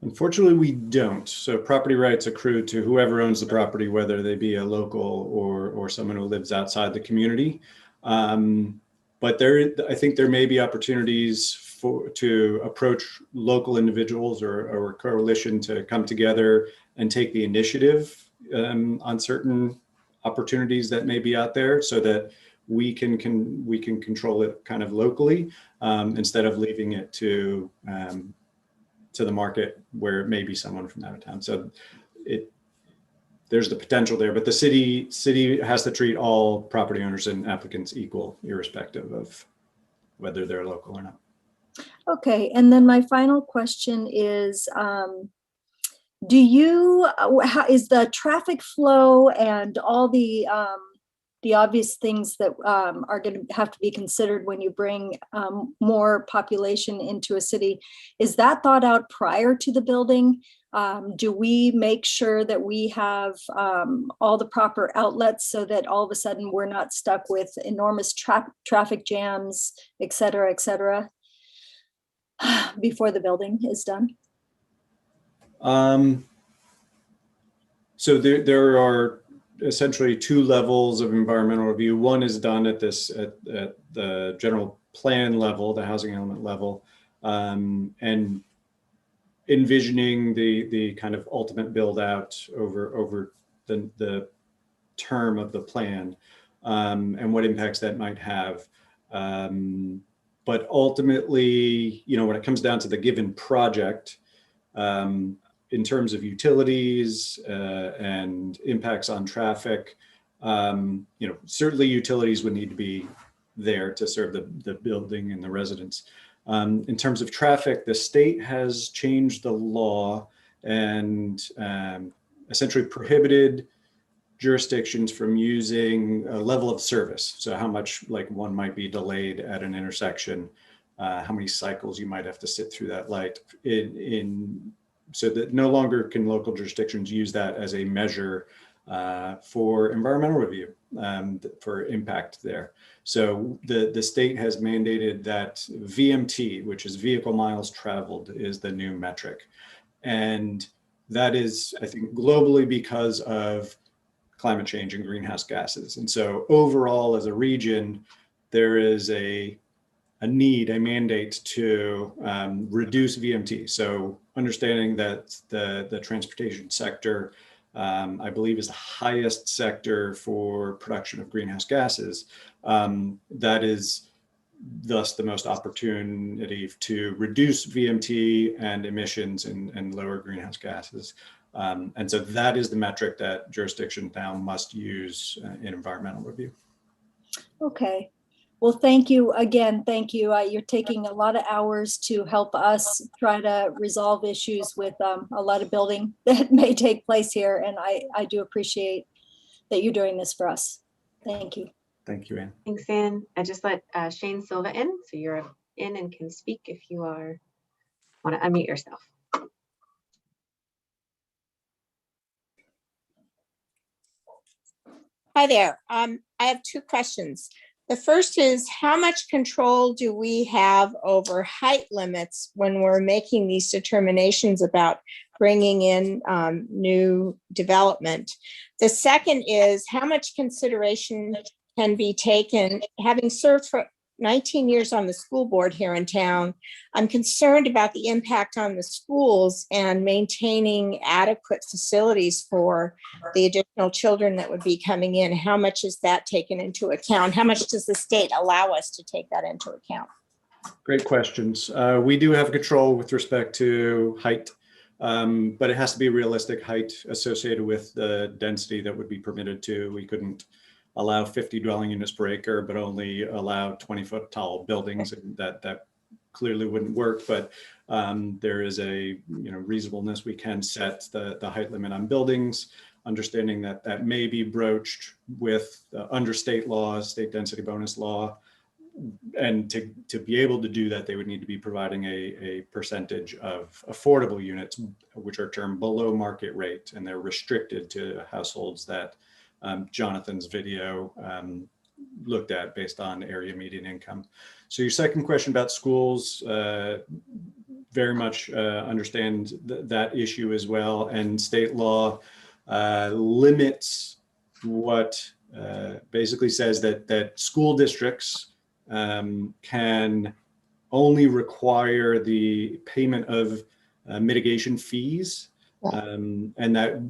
Unfortunately, we don't. So property rights accrue to whoever owns the property, whether they be a local or someone who lives outside the community. But I think there may be opportunities to approach local individuals or a coalition to come together and take the initiative on certain opportunities that may be out there, so that we can control it kind of locally instead of leaving it to the market where it may be someone from out of town. So there's the potential there, but the city has to treat all property owners and applicants equal, irrespective of whether they're local or not. Okay, and then my final question is, how is the traffic flow and all the obvious things that are going to have to be considered when you bring more population into a city, is that thought out prior to the building? Do we make sure that we have all the proper outlets so that all of a sudden we're not stuck with enormous traffic jams, et cetera, before the building is done? So there are essentially two levels of environmental review. One is done at the general plan level, the housing element level, and envisioning the kind of ultimate build out over the term of the plan, and what impacts that might have. But ultimately, when it comes down to the given project, in terms of utilities and impacts on traffic, certainly utilities would need to be there to serve the building and the residents. In terms of traffic, the state has changed the law and essentially prohibited jurisdictions from using a level of service. So how much one might be delayed at an intersection, how many cycles you might have to sit through that light, so that no longer can local jurisdictions use that as a measure for environmental review, for impact there. So the state has mandated that VMT, which is vehicle miles traveled, is the new metric. And that is, I think, globally because of climate change and greenhouse gases. And so overall, as a region, there is a mandate to reduce VMT. So understanding that the transportation sector, I believe, is the highest sector for production of greenhouse gases. That is thus the most opportunity to reduce VMT and emissions and lower greenhouse gases. And so that is the metric that jurisdictions now must use in environmental review. Okay. Well, thank you again. Thank you. You're taking a lot of hours to help us try to resolve issues with a lot of building that may take place here. And I do appreciate that you're doing this for us. Thank you. Thank you, Anne. Thanks, Anne. I just let Shane Silva in, so you're in and can speak if you want to unmute yourself. Hi there. I have two questions. The first is, how much control do we have over height limits when we're making these determinations about bringing in new development? The second is, how much consideration can be taken, having served for 19 years on the school board here in town, I'm concerned about the impact on the schools and maintaining adequate facilities for the additional children that would be coming in. How much is that taken into account? How much does the state allow us to take that into account? Great questions. We do have control with respect to height, but it has to be realistic height associated with the density that would be permitted to. We couldn't allow 50 dwelling units per acre, but only allow 20-foot tall buildings. And that clearly wouldn't work, but there is a reasonableness. We can set the height limit on buildings, understanding that may be broached with under state law, state density bonus law. And to be able to do that, they would need to be providing a percentage of affordable units, which are termed below market rate, and they're restricted to households that Jonathan's video looked at based on area median income. So your second question about schools, very much understand that issue as well. And state law limits what basically says that school districts can only require the payment of mitigation fees. And that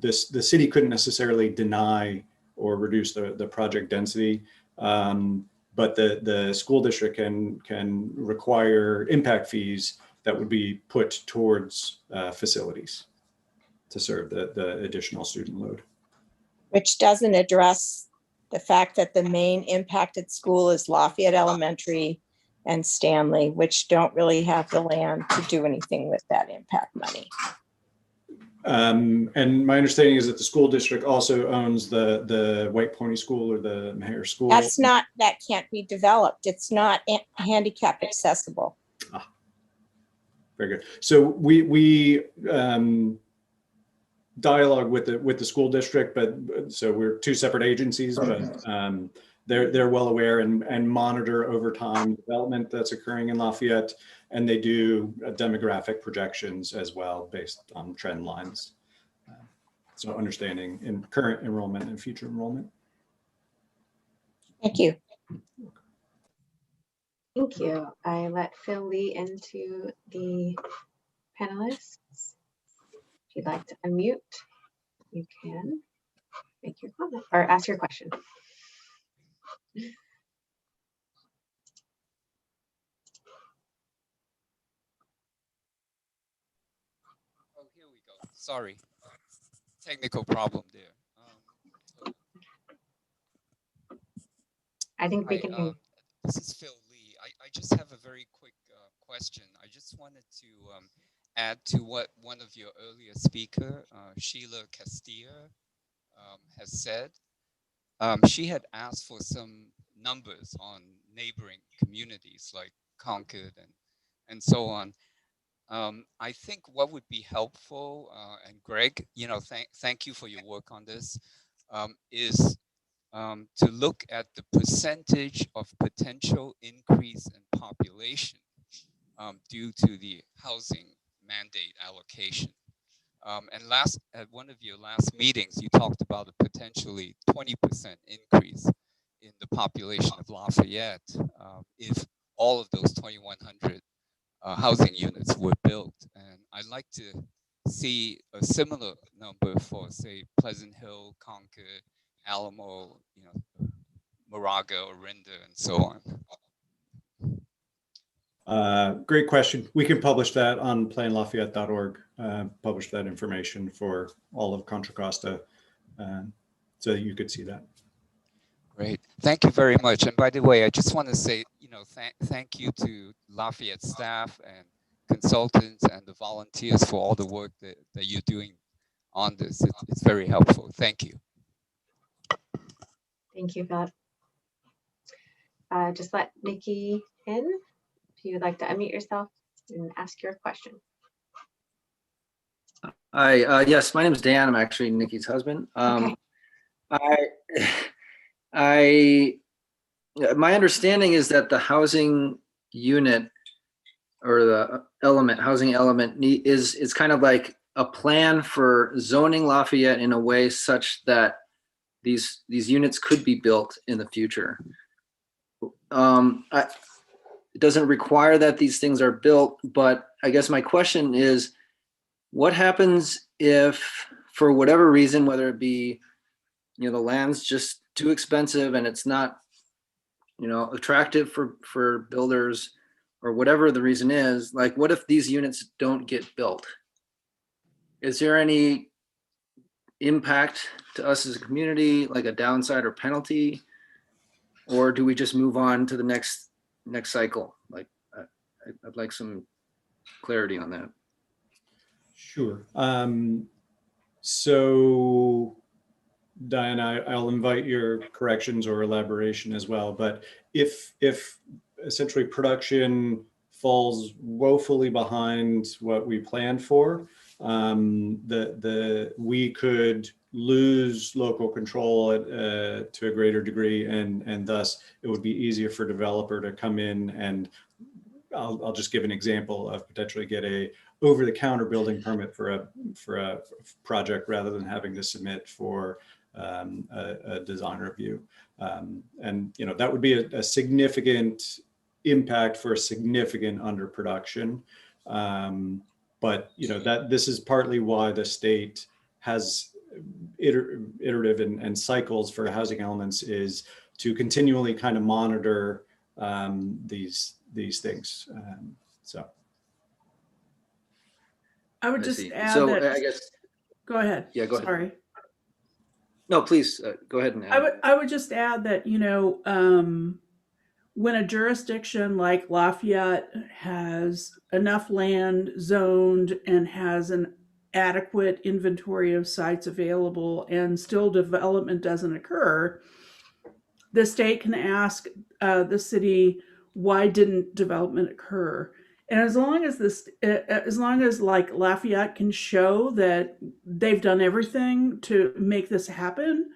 the city couldn't necessarily deny or reduce the project density, but the school district can require impact fees that would be put towards facilities to serve the additional student load. Which doesn't address the fact that the main impacted school is Lafayette Elementary and Stanley, which don't really have the land to do anything with that impact money. And my understanding is that the school district also owns the White Pony School or the Maher School. That can't be developed. It's not handicap accessible. Very good. So we dialogue with the school district, but so we're two separate agencies, but they're well aware and monitor over time development that's occurring in Lafayette, and they do demographic projections as well based on trend lines. So understanding in current enrollment and future enrollment. Thank you. Thank you. I let Phil Lee into the panelists. If you'd like to unmute, you can make your comment or ask your question. Oh, here we go. Sorry, technical problem there. I think we Hi, can. this is Phil Lee. I just have a very quick question. I just wanted to add to what one of your earlier speaker, Sheila Castillo, has said. She had asked for some numbers on neighboring communities like Concord and so on. I think what would be helpful, and Greg, thank you for your work on this, is to look at the percentage of potential increase in population due to the housing mandate allocation. And at one of your last meetings, you talked about a potentially 20% increase in the population of Lafayette if all of those 2,100 housing units were built. And I'd like to see a similar number for, say, Pleasant Hill, Concord, Alamo, Moraga, Orinda, and so on. Great question. We can publish that on planlafayette.org, publish that information for all of Contra Costa, so that you could see that. Great. Thank you very much. And by the way, I just want to say, thank you to Lafayette staff and consultants and the volunteers for all the work that you're doing on this. It's very helpful. Thank you. Thank you, Philip. Just let Nikki in if you would like to unmute yourself and ask your question. Hi, yes, my name is Dan. I'm actually Nikki's husband. Okay. My understanding is that the housing unit or the housing element is kind of like a plan for zoning Lafayette in a way such that these units could be built in the future. It doesn't require that these things are built, but I guess my question is, what happens if, for whatever reason, whether it be, the land's just too expensive and it's not, attractive for builders, or whatever the reason is, like, what if these units don't get built? Is there any impact to us as a community, like a downside or penalty? Or do we just move on to the next cycle? Like, I'd like some clarity on that. Sure. So, Diana, I'll invite your corrections or elaboration as well. But if essentially production falls woefully behind what we planned for, we could lose local control to a greater degree, and thus it would be easier for a developer to come in and I'll just give an example of potentially get a over-the-counter building permit for a project rather than having to submit for a design review, and that would be a significant impact for a significant underproduction. But that this is partly why the state has iterative and cycles for housing elements, is to continually kind of monitor these things. So I would just add so that. I guess. Go ahead. Yeah, go ahead. Sorry. No, please go ahead and add. I would just add that, when a jurisdiction like Lafayette has enough land zoned and has an adequate inventory of sites available and still development doesn't occur, the state can ask the city, why didn't development occur? And as long as like Lafayette can show that they've done everything to make this happen,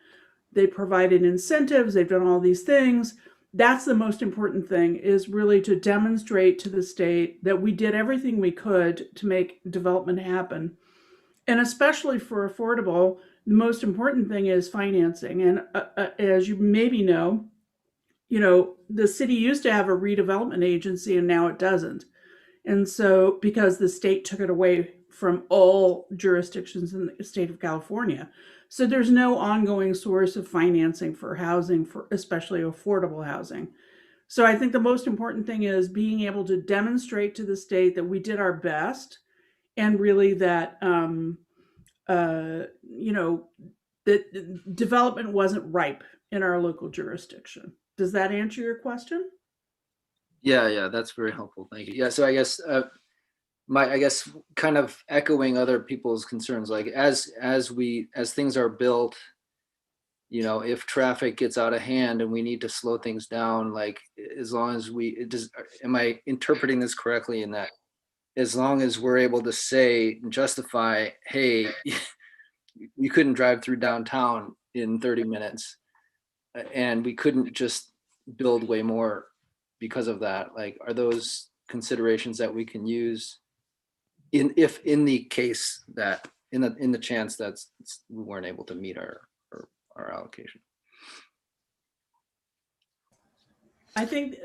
they provided incentives, they've done all these things. That's the most important thing, is really to demonstrate to the state that we did everything we could to make development happen. And especially for affordable, the most important thing is financing. And as you maybe know, the city used to have a redevelopment agency and now it doesn't. And so, because the state took it away from all jurisdictions in the state of California. So there's no ongoing source of financing for housing, for especially affordable housing. So I think the most important thing is being able to demonstrate to the state that we did our best, and really that, you know, that development wasn't ripe in our local jurisdiction. Does that answer your question? Yeah, that's very helpful. Thank you. Yeah, so I guess I guess kind of echoing other people's concerns, like as things are built, you know, if traffic gets out of hand and we need to slow things down, like as long as am I interpreting this correctly in that as long as we're able to say and justify, hey, you couldn't drive through downtown in 30 minutes and we couldn't just build way more because of that, like are those considerations that we can use in the case that in the chance that we weren't able to meet our allocation? I think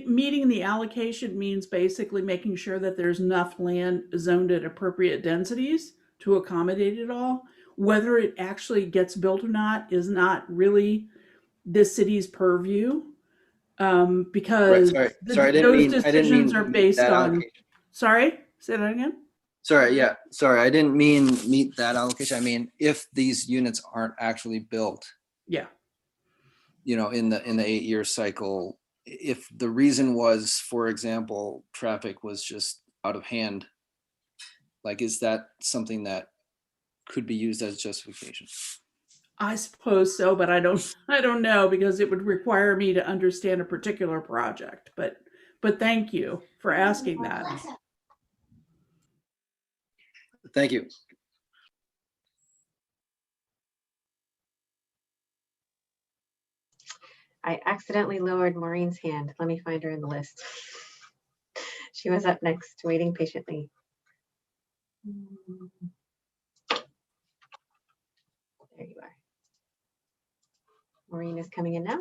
meeting the allocation means basically making sure that there's enough land zoned at appropriate densities to accommodate it all. Whether it actually gets built or not is not really the city's purview, because Right, those I didn't mean decisions are based that on. allocation. Sorry, say that again. Sorry, I didn't mean meet that allocation. I mean, if these units aren't actually built, Yeah. you know, in the 8-year cycle, if the reason was, for example, traffic was just out of hand, like, is that something that could be used as justification? I suppose so, but I don't know, because it would require me to understand a particular project. But thank you for asking that. Thank you. I accidentally lowered Maureen's hand. Let me find her in the list. She was up next, waiting patiently. There you are. Maureen is coming in now.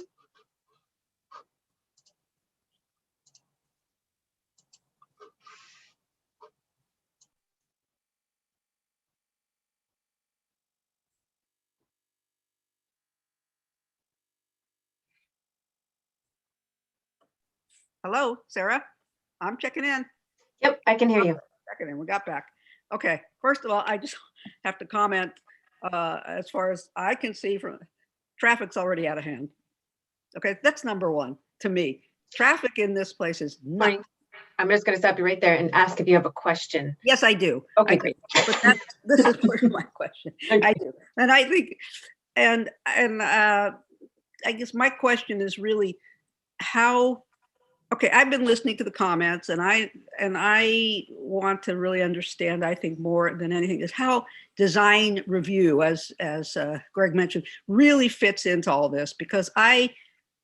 Hello, Sarah. I'm checking in. Yep, I can hear you. Checking in. We got back. Okay. First of all, I just have to comment. As far as I can see, from traffic's already out of hand. Okay, that's number one to me. Traffic in this place is not. I'm just going to stop you right there and ask if you have a question. Yes, I do. Okay, great. But this is part of my question. Okay. I do, and I think, and I guess my question is really how. Okay, I've been listening to the comments, and I want to really understand. I think more than anything is how design review, as Greg mentioned, really fits into all this, because I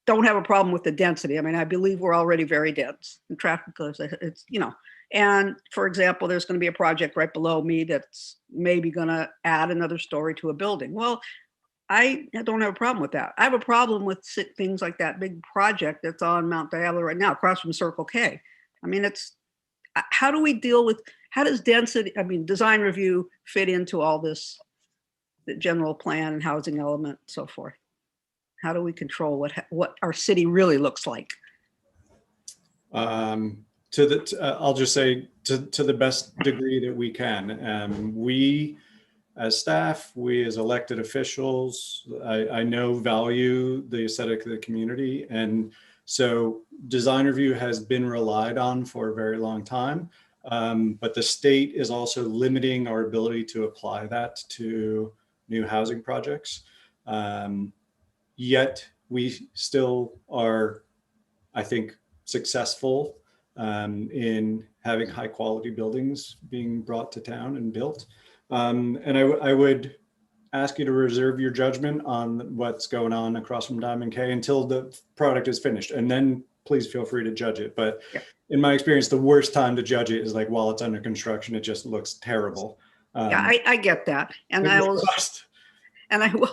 don't have a problem with the density. I mean, I believe we're already very dense in traffic. It's, you know, and for example, there's going to be a project right below me that's maybe going to add another story to a building. Well, I don't have a problem with that. I have a problem with things like that big project that's on Mount Diablo right now, across from Circle K. I mean, it's, how do we deal with, how does density, I mean, design review fit into all this, the general plan and housing element, and so forth? How do we control what our city really looks like? I'll just say to the best degree that we can. We, as staff, we as elected officials, I know value the aesthetic of the community. And so design review has been relied on for a very long time. But the state is also limiting our ability to apply that to new housing projects. Yet we still are, I think, successful in having high quality buildings being brought to town and built. And I would ask you to reserve your judgment on what's going on across from Diamond K until the product is finished. And then please feel free to judge it. But in my experience, the worst time to judge it is like while it's under construction, it just looks terrible. Yeah, I get that. And I will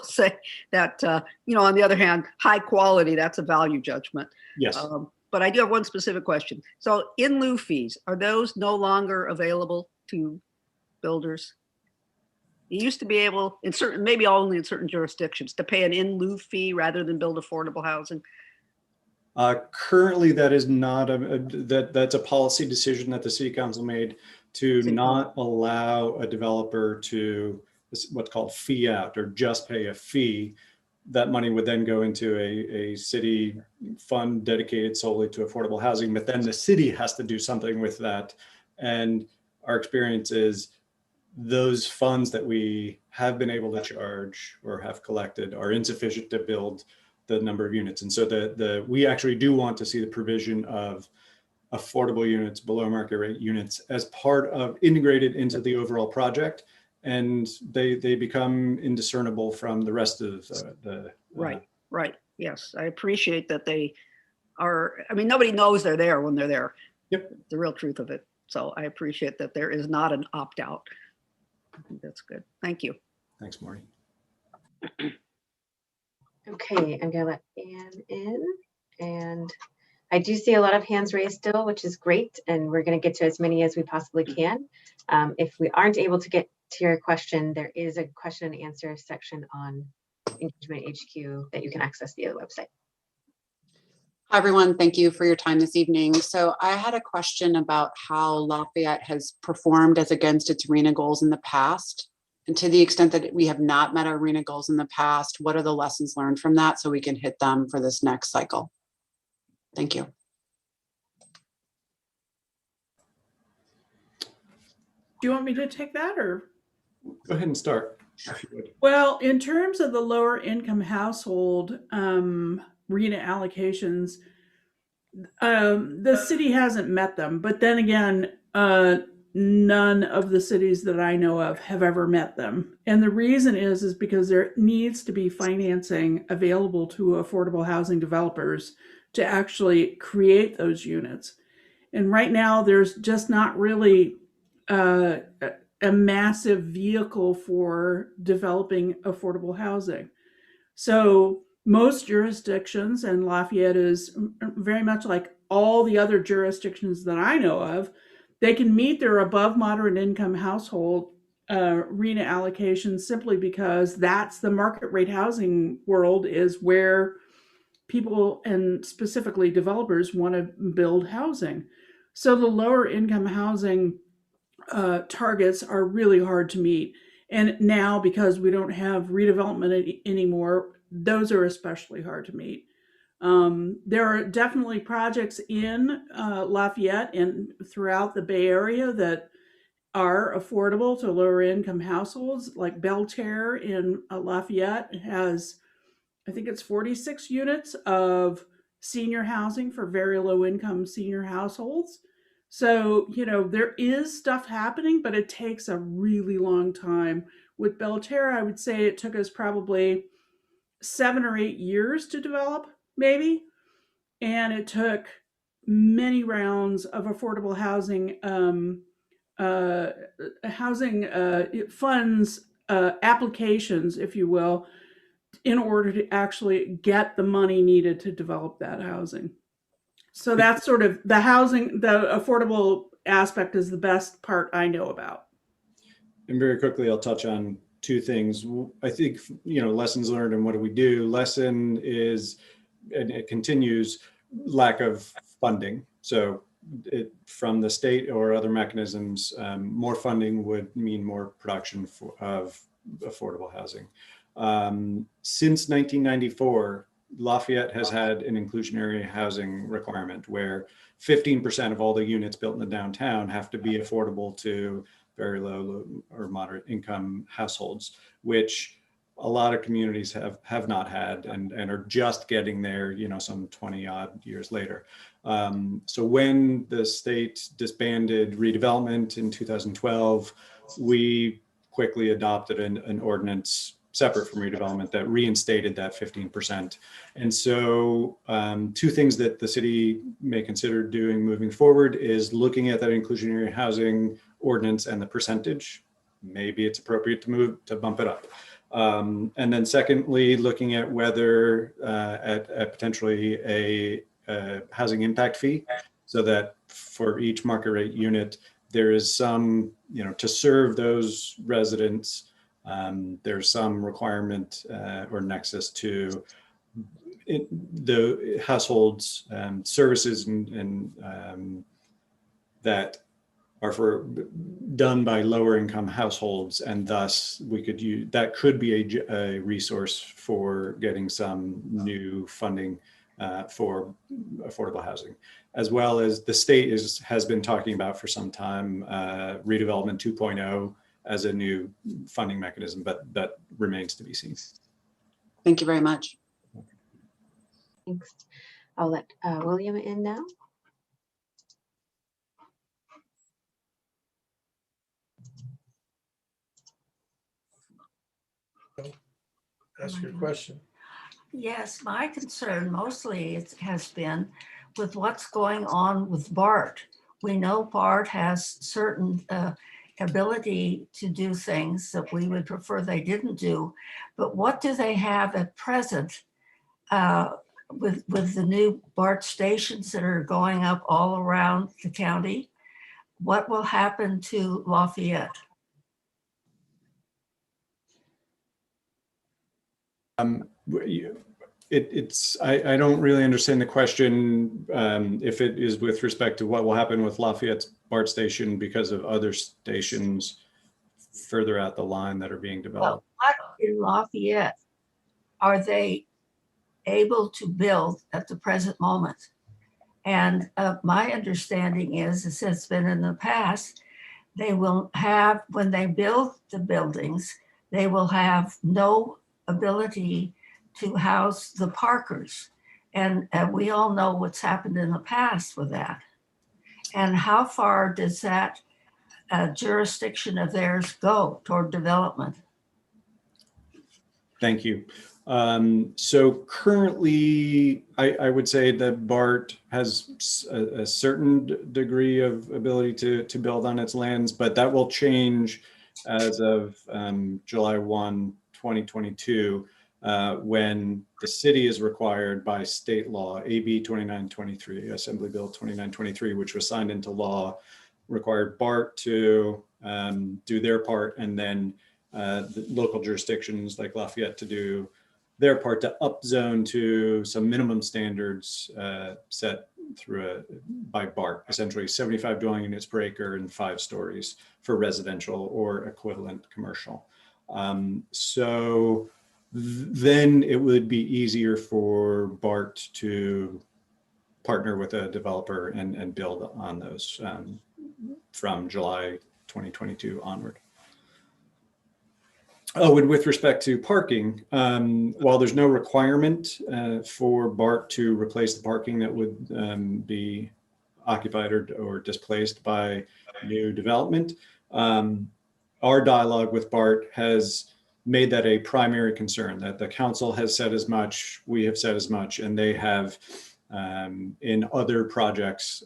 say that, you know, on the other hand, high quality, that's a value judgment. Yes. but I do have one specific question. So in lieu fees, are those no longer available to builders? You used to be able in certain, maybe only in certain jurisdictions, to pay an in lieu fee rather than build affordable housing. Currently, that is not that's a policy decision that the city council made to not allow a developer to what's called fee out or just pay a fee. That money would then go into a city fund dedicated solely to affordable housing, but then the city has to do something with that. And our experience is those funds that we have been able to charge or have collected are insufficient to build the number of units. And so we actually do want to see the provision of affordable units, below market rate units as part of integrated into the overall project. And they become indiscernible from the rest of the Right. Yes, I appreciate that they are. I mean, nobody knows they're there when they're there. Yep. The real truth of it. So I appreciate that there is not an opt-out. I think that's good. Thank you. Thanks, Marty. Okay, I'm gonna let Anne in, and I do see a lot of hands raised still, which is great, and we're gonna get to as many as we possibly can. If we aren't able to get to your question, there is a question and answer section on Engagement HQ that you can access via the website. Hi, everyone. Thank you for your time this evening. So I had a question about how Lafayette has performed as against its RHNA goals in the past. And to the extent that we have not met our RHNA goals in the past, what are the lessons learned from that so we can hit them for this next cycle? Thank you. Do you want me to take that, or? Go ahead and start, if you would. Well, in terms of the lower income household RHNA allocations, the city hasn't met them. But then again, none of the cities that I know of have ever met them. And the reason is because there needs to be financing available to affordable housing developers to actually create those units. And right now, there's just not really a massive vehicle for developing affordable housing. So most jurisdictions, and Lafayette is very much like all the other jurisdictions that I know of, they can meet their above moderate income household RHNA allocations simply because that's the market rate housing world, is where people and specifically developers want to build housing. So the lower income housing targets are really hard to meet. And now, because we don't have redevelopment anymore, those are especially hard to meet. There are definitely projects in Lafayette and throughout the Bay Area that are affordable to lower income households, like Belterre in Lafayette has, I think it's 46 units of senior housing for very low income senior households. So, you know, there is stuff happening, but it takes a really long time. With Belterre, I would say it took us probably 7 or 8 years to develop, maybe. And it took many rounds of affordable housing funds, applications, if you will, in order to actually get the money needed to develop that housing. So that's sort of the housing, the affordable aspect is the best part I know about. And very quickly, I'll touch on two things. I think, you know, lessons learned and what do we do? Lesson is, and it continues, lack of funding. So from the state or other mechanisms, more funding would mean more production of affordable housing. Since 1994, Lafayette has had an inclusionary housing requirement where 15% of all the units built in the downtown have to be affordable to very low or moderate income households, which a lot of communities have not had and are just getting there, you know, some 20 odd years later. So when the state disbanded redevelopment in 2012, we quickly adopted an ordinance separate from redevelopment that reinstated that 15%. And so two things that the city may consider doing moving forward is looking at that inclusionary housing ordinance and the percentage. Maybe it's appropriate to bump it up. And then secondly, looking at whether at potentially housing impact fee, so that for each market rate unit, there is some, to serve those residents, there's some requirement or nexus to the households services and that are done by lower income households, and thus we could use that could be a resource for getting some new funding for affordable housing, as well as the state has been talking about for some time redevelopment 2.0 as a new funding mechanism, but that remains to be seen. Thank you very much. Thanks. I'll let William in now. – Ask your question. Yes, my concern mostly has been with what's going on with BART. We know BART has certain ability to do things that we would prefer they didn't do, but what do they have at present with the new BART stations that are going up all around the county? What will happen to Lafayette? I don't really understand the question if it is with respect to what will happen with Lafayette's BART station because of other stations further out the line that are being developed. Well, what in Lafayette are they able to build at the present moment? And my understanding is, as it's been in the past, they will have, when they build the buildings, they will have no ability to house the parkers. And we all know what's happened in the past with that. And how far does that jurisdiction of theirs go toward development? Thank you. So currently, I would say that BART has a certain degree of ability to build on its lands, but that will change as of July 1, 2022, when the city is required by state law, AB 2923, Assembly Bill 2923, which was signed into law, required BART to do their part, and then the local jurisdictions like Lafayette to do their part to upzone to some minimum standards set through by BART, essentially 75 dwelling units per acre and 5 stories for residential or equivalent commercial. So then it would be easier for BART to partner with a developer and build on those from July 2022 onward. Oh, and with respect to parking, while there's no requirement for BART to replace the parking that would be occupied or displaced by new development, our dialogue with BART has made that a primary concern, that the council has said as much, we have said as much, and they have in other projects,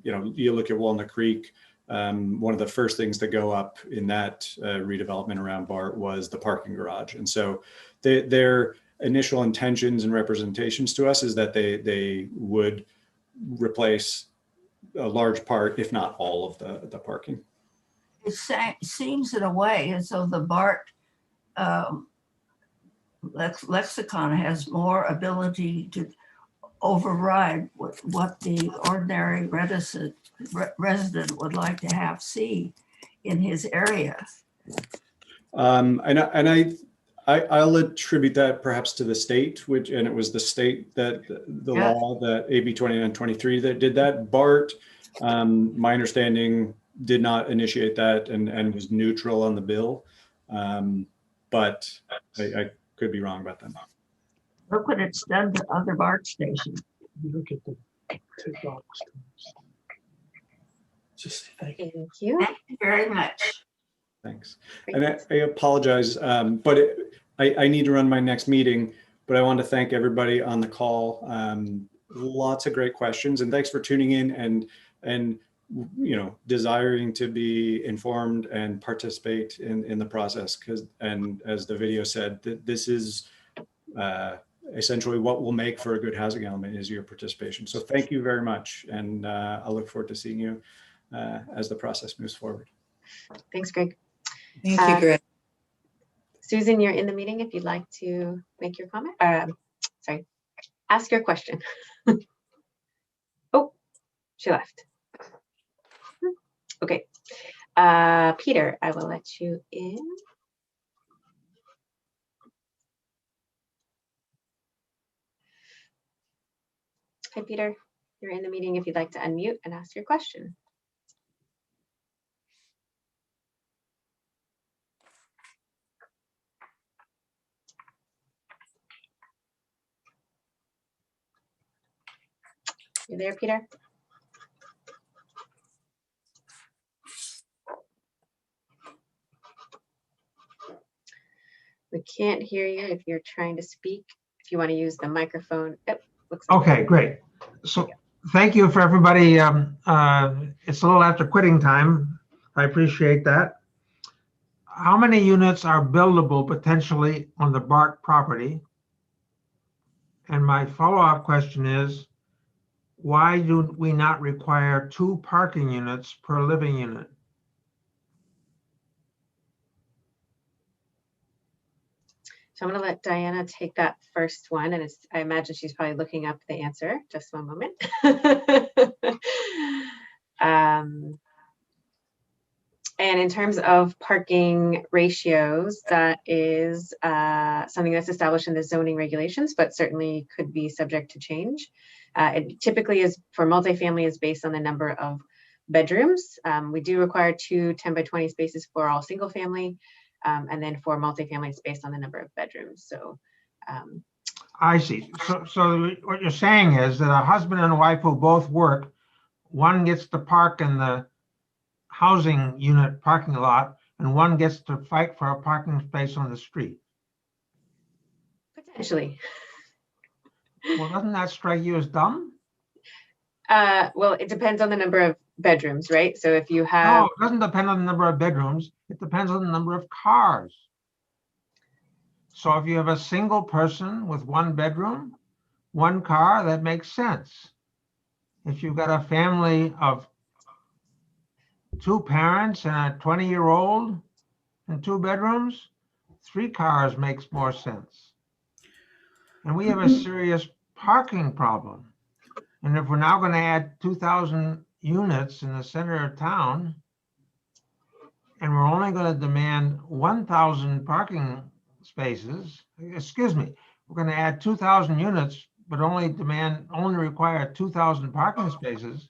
you look at Walnut Creek, one of the first things to go up in that redevelopment around BART was the parking garage. And so their initial intentions and representations to us is that they would replace a large part, if not all of the parking. It seems in a way as though the BART lexicon has more ability to override what the ordinary resident would like to have see in his area. And I'll attribute that perhaps to the state, and it was the state that the law, that AB 2923 that did that. BART, my understanding, did not initiate that and was neutral on the bill. But I could be wrong about that. Look what it's done to other BART stations. Look at the $2. Just say thank you. Thank you. Thank you very much. Thanks. And I apologize, but I need to run my next meeting, but I want to thank everybody on the call. Lots of great questions, and thanks for tuning in and desiring to be informed and participate in the process. And as the video said, this is essentially what will make for a good housing element is your participation. So thank you very much. And I look forward to seeing you as the process moves forward. Thanks, Greg. Thank you, Greg. Susan, you're in the meeting if you'd like to make your comment. Sorry, ask your question. Oh, she left. Okay. Peter, I will let you in. Hi, Peter. You're in the meeting if you'd like to unmute and ask your question. You there, Peter? We can't hear you if you're trying to speak. If you want to use the microphone. Oh, looks like Okay, great. So thank you for everybody. It's a little after quitting time. I appreciate that. How many units are buildable potentially on the BART property? And my follow-up question is, why do we not require 2 parking units per living unit? So I'm going to let Diana take that first one. And I imagine she's probably looking up the answer. Just one moment. And in terms of parking ratios, that is something that's established in the zoning regulations, but certainly could be subject to change. It typically is for multifamily is based on the number of bedrooms. We do require 2 10 by 20 spaces for all single family. And then for multifamily, it's based on the number of bedrooms. So I see. So what you're saying is that a husband and a wife who both work, one gets to park in the housing unit parking lot, and one gets to fight for a parking space on the street. potentially. Well, doesn't that strike you as dumb? Well, it depends on the number of bedrooms, right? So if you have. No, it doesn't depend on the number of bedrooms. It depends on the number of cars. So if you have a single person with 1 bedroom, 1 car, that makes sense. If you've got a family of 2 parents and a 20-year-old and 2 bedrooms, 3 cars makes more sense. And we have a serious parking problem. And if we're now going to add 2,000 units in the center of town, and we're only going to demand 1,000 parking spaces, excuse me, we're going to add 2,000 units, but only require 2,000 parking spaces,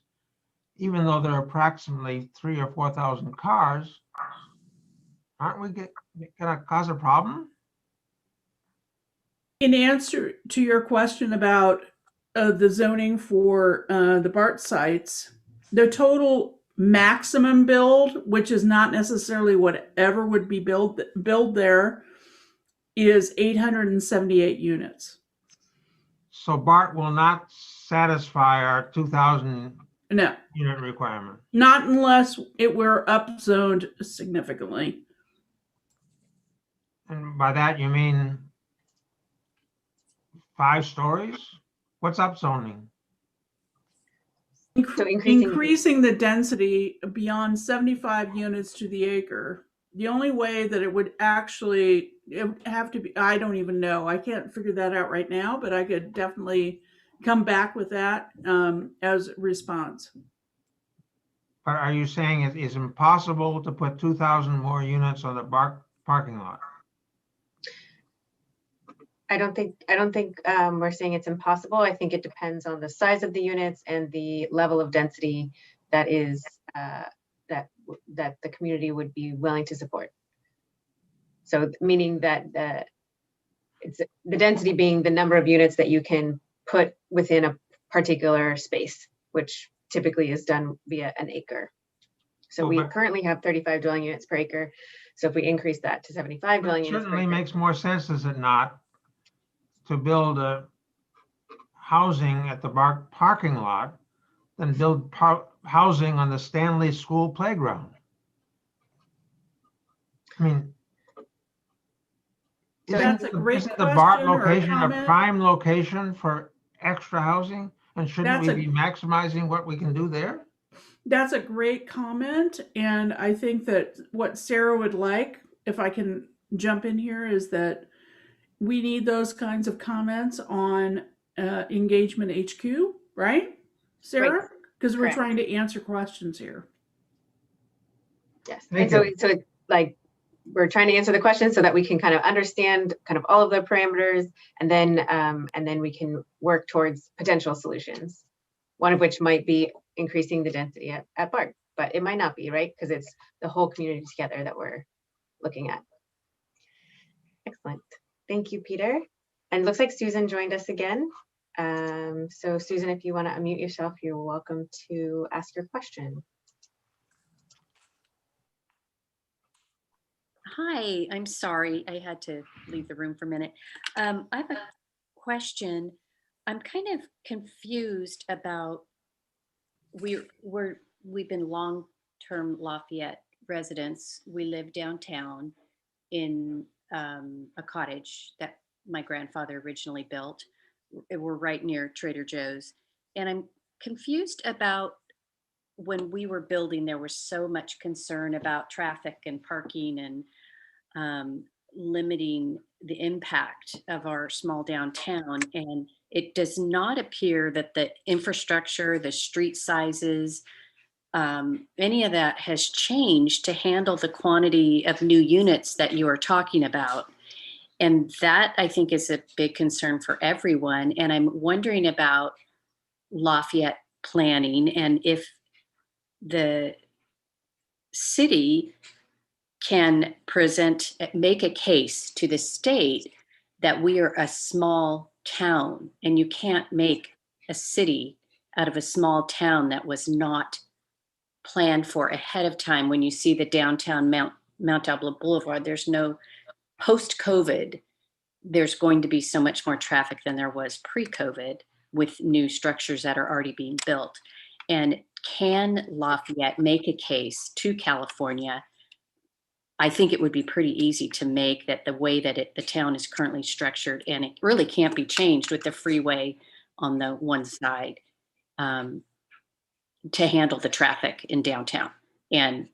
even though there are approximately 3,000 or 4,000 cars, aren't we going to cause a problem? In answer to your question about the zoning for the BART sites, the total maximum build, which is not necessarily whatever would be built there, is 878 units. So BART will not satisfy our 2,000 No, unit requirement. not unless it were upzoned significantly. And by that you mean 5 stories? What's upzoning? So increasing the density beyond 75 units to the acre. The only way that it would actually, it would have to be, I don't even know. I can't figure that out right now, but I could definitely come back with that as a response. But are you saying it is impossible to put 2,000 more units on the parking lot? I don't think we're saying it's impossible. I think it depends on the size of the units and the level of density that is that the community would be willing to support. So meaning that it's the density being the number of units that you can put within a particular space, which typically is done via an acre. So we currently have 35 dwelling units per acre. So if we increase that to 75 dwelling units per acre. Certainly makes more sense, does it not, to build a housing at the parking lot than build housing on the Stanley School playground. I mean, That's a great Isn't the BART question or a location a comment. prime location for extra housing? And shouldn't That's we be maximizing what we can do there? That's a great comment. And I think that what Sarah would like, if I can jump in here, is that we need those kinds of comments on Engagement HQ, right, Sarah? Because we're Correct. trying to answer questions here. Yes. Thank And you. so like we're trying to answer the question so that we can kind of understand kind of all of the parameters, and then we can work towards potential solutions. One of which might be increasing the density at BART, but it might not be, right? Because it's the whole community together that we're looking at. Excellent. Thank you, Peter. And it looks like Susan joined us again. So Susan, if you want to unmute yourself, you're welcome to ask your question. Hi, I'm sorry. I had to leave the room for a minute. I have a question. I'm kind of confused about we've been long-term Lafayette residents. We live downtown in a cottage that my grandfather originally built. We're right near Trader Joe's. And I'm confused about when we were building, there was so much concern about traffic and parking and limiting the impact of our small downtown. And it does not appear that the infrastructure, the street sizes, any of that has changed to handle the quantity of new units that you are talking about. And that, I think, is a big concern for everyone. And I'm wondering about Lafayette planning, and if the city can make a case to the state that we are a small town, and you can't make a city out of a small town that was not planned for ahead of time. When you see the downtown Mount Diablo Boulevard, there's no post-COVID, there's going to be so much more traffic than there was pre-COVID with new structures that are already being built. And can Lafayette make a case to California? I think it would be pretty easy to make that the way that the town is currently structured, and it really can't be changed with the freeway on the one side, to handle the traffic in downtown and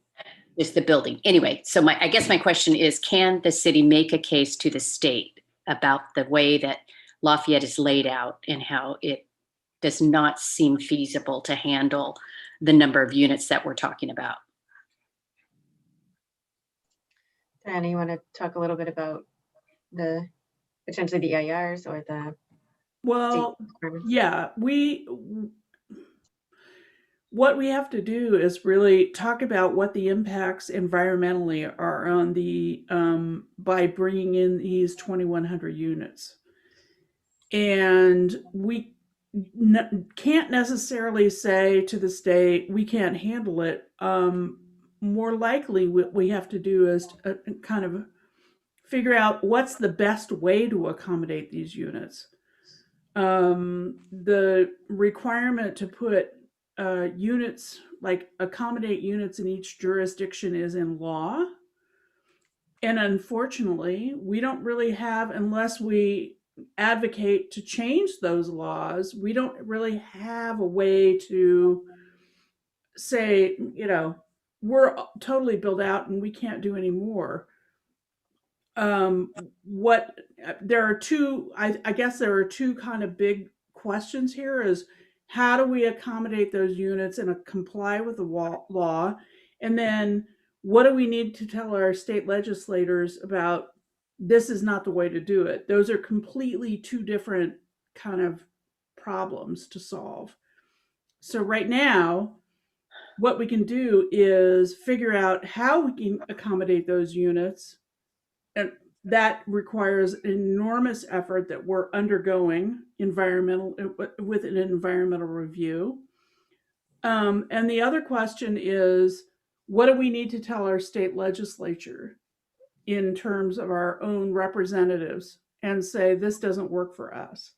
is the building. Anyway, so I guess my question is, can the city make a case to the state about the way that Lafayette is laid out and how it does not seem feasible to handle the number of units that we're talking about? Diana, you want to talk a little bit about potentially the EIRs or the Well, yeah, what we have to do is really talk about what the impacts environmentally are on the by bringing in these 2,100 units, and we can't necessarily say to the state we can't handle it. More likely, what we have to do is kind of figure out what's the best way to accommodate these units. The requirement to put units, like accommodate units in each jurisdiction, is in law. And unfortunately, we don't really have, unless we advocate to change those laws, we don't really have a way to say, we're totally built out and we can't do any more. There are two, I guess there are two kind of big questions here: is how do we accommodate those units and comply with the law? And then what do we need to tell our state legislators about this is not the way to do it? Those are completely two different kind of problems to solve. So right now, what we can do is figure out how we can accommodate those units, and that requires enormous effort that we're undergoing with an environmental review. And the other question is, what do we need to tell our state legislature in terms of our own representatives and say, this doesn't work for us?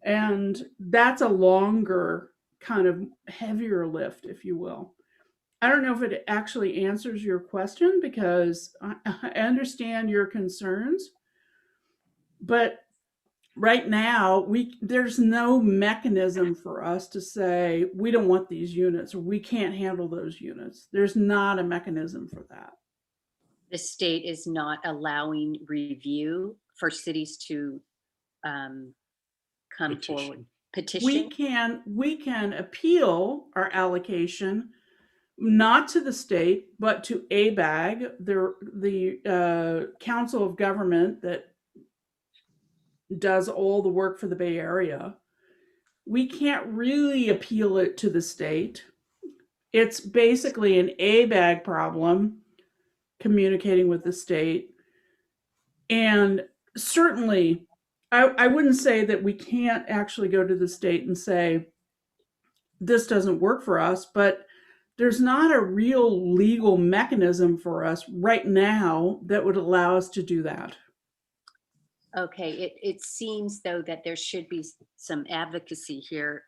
And that's a longer, kind of heavier lift, if you will. I don't know if it actually answers your question, because I understand your concerns, But right now, there's no mechanism for us to say, we don't want these units or we can't handle those units. There's not a mechanism for that. The state is not allowing review for cities to come forward. Petition? We can appeal our allocation, not to the state, but to ABAG, the council of government that does all the work for the Bay Area. We can't really appeal it to the state. It's basically an ABAG problem, communicating with the state. And certainly, I wouldn't say that we can't actually go to the state and say, this doesn't work for us, but there's not a real legal mechanism for us right now that would allow us to do that. Okay, it seems though that there should be some advocacy here.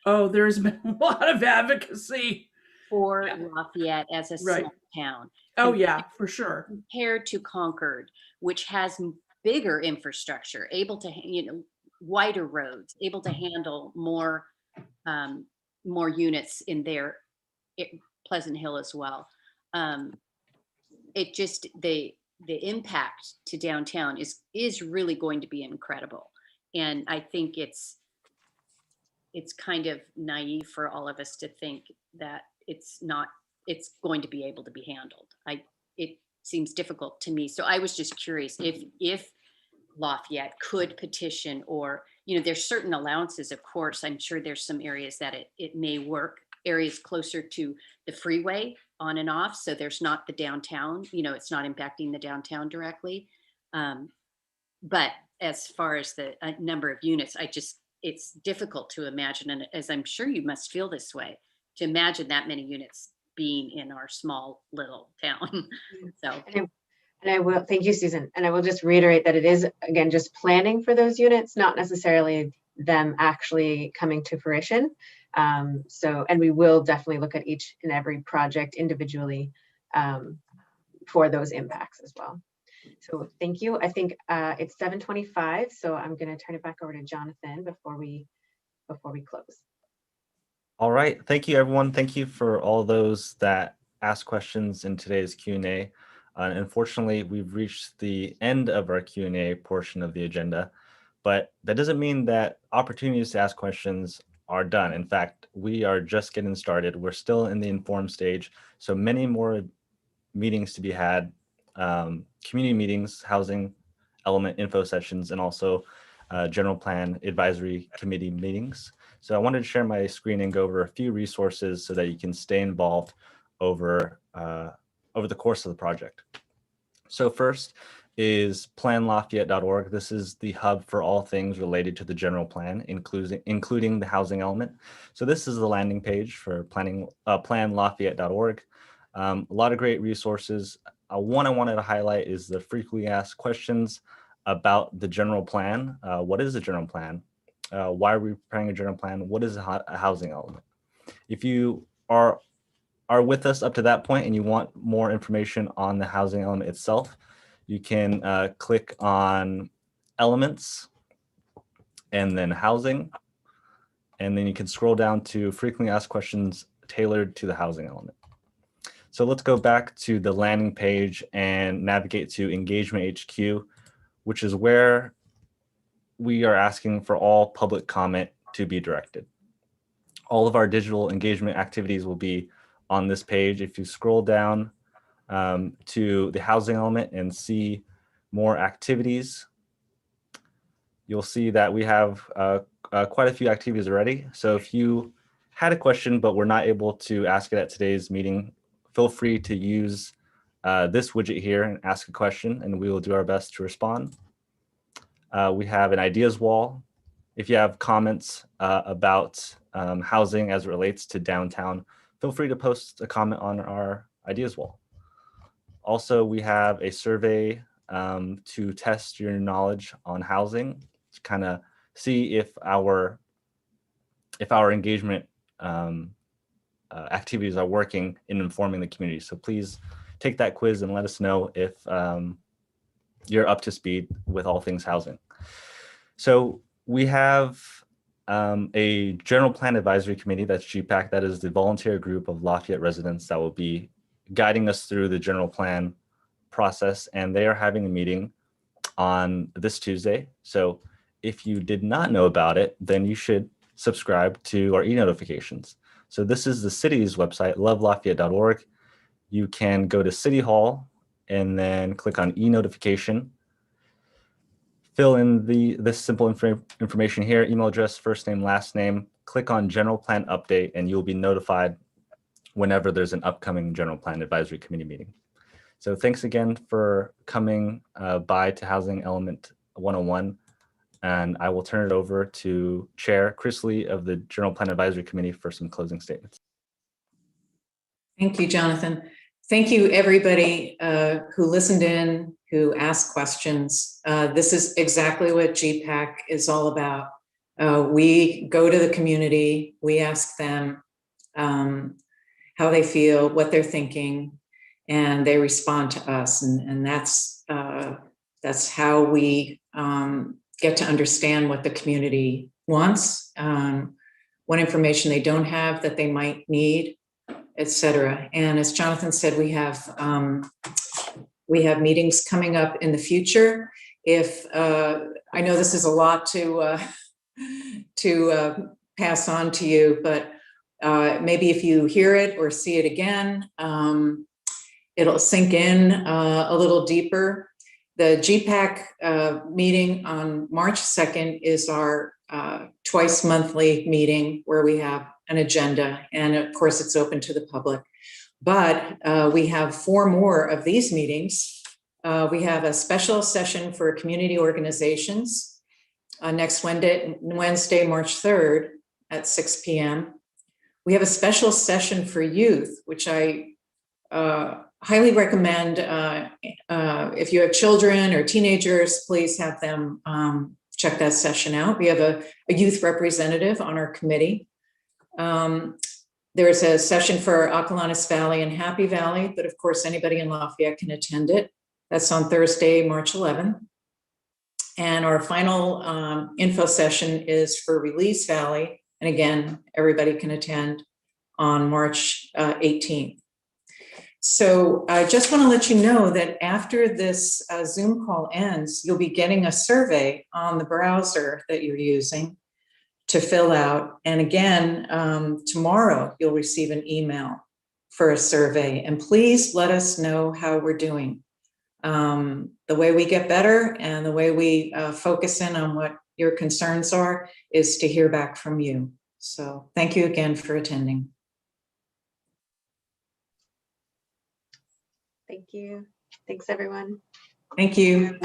Oh, there's been a lot of advocacy for Lafayette as a Right. small town. Oh yeah, for sure. Compared to Concord, which has bigger infrastructure, able to, wider roads, able to handle more units in their Pleasant Hill as well. It just, the impact to downtown is really going to be incredible. And I think it's kind of naive for all of us to think that it's going to be able to be handled. It seems difficult to me. So I was just curious if Lafayette could petition, or, there's certain allowances, of course. I'm sure there's some areas that it may work, areas closer to the freeway on and off. So there's not the downtown, it's not impacting the downtown directly. But as far as the number of units, it's difficult to imagine. And as I'm sure you must feel this way, to imagine that many units being in our small little town. So. And I will, thank you, Susan. And I will just reiterate that it is, again, just planning for those units, not necessarily them actually coming to fruition. And we will definitely look at each and every project individually for those impacts as well. So thank you. I think it's 7:25, so I'm going to turn it back over to Jonathan before we close. All right. Thank you, everyone. Thank you for all those that asked questions in today's Q&A. Unfortunately, we've reached the end of our Q&A portion of the agenda, but that doesn't mean that opportunities to ask questions are done. In fact, we are just getting started. We're still in the informed stage, so many more meetings to be had, community meetings, housing element info sessions, and also general plan advisory committee meetings. So I wanted to share my screen and go over a few resources so that you can stay involved over the course of the project. So first is planlafayette.org. This is the hub for all things related to the general plan, including the housing element. So this is the landing page for planlafayette.org. A lot of great resources. One I wanted to highlight is the frequently asked questions about the general plan. What is the general plan? Why are we preparing a general plan? What is a housing element? If you are with us up to that point and you want more information on the housing element itself, you can click on elements and then housing, and then you can scroll down to frequently asked questions tailored to the housing element. So let's go back to the landing page and navigate to Engagement HQ, which is where we are asking for all public comment to be directed. All of our digital engagement activities will be on this page. If you scroll down to the housing element and see more activities, you'll see that we have quite a few activities already. So if you had a question but were not able to ask it at today's meeting, feel free to use this widget here and ask a question, and we will do our best to respond. We have an ideas wall. If you have comments about housing as it relates to downtown, feel free to post a comment on our ideas wall. Also, we have a survey to test your knowledge on housing, to kind of see if our engagement activities are working in informing the community. So please take that quiz and let us know you're up to speed with all things housing. So we have a general plan advisory committee, that's GPAC, that is the volunteer group of Lafayette residents that will be guiding us through the general plan process, and they are having a meeting on this Tuesday. So if you did not know about it, then you should subscribe to our e-notifications. So this is the city's website, lovelafayette.org. You can go to City Hall and then click on e-notification. Fill in this simple information here, email address, first name, last name, click on general plan update, and you'll be notified whenever there's an upcoming general plan advisory committee meeting. So thanks again for coming by to Housing Element 101. And I will turn it over to Chair Chris Lee of the General Plan Advisory Committee for some closing statements. Thank you, Jonathan. Thank you, everybody who listened in, who asked questions. This is exactly what GPAC is all about. We go to the community, we ask them how they feel, what they're thinking, and they respond to us. And that's how we get to understand what the community wants, what information they don't have that they might need, etc. And as Jonathan said, we have meetings coming up in the future. If I know this is a lot to pass on to you, but maybe if you hear it or see it again, it'll sink in a little deeper. The GPAC meeting on March 2nd is our twice monthly meeting where we have an agenda, and of course it's open to the public. But we have 4 more of these meetings. We have a special session for community organizations next Wednesday, March 3rd at 6 p.m. We have a special session for youth, which I highly recommend. If you have children or teenagers, please have them check that session out. We have a youth representative on our committee. There's a session for Acalanes Valley and Happy Valley, but of course anybody in Lafayette can attend it. That's on Thursday, March 11th. And our final info session is for Release Valley. And again, everybody can attend on March 18th. So I just want to let you know that after this Zoom call ends, you'll be getting a survey on the browser that you're using to fill out. And again, tomorrow you'll receive an email for a survey. And please let us know how we're doing. The way we get better and the way we focus in on what your concerns are is to hear back from you. So thank you again for attending. Thank you. Thanks, everyone. Thank you.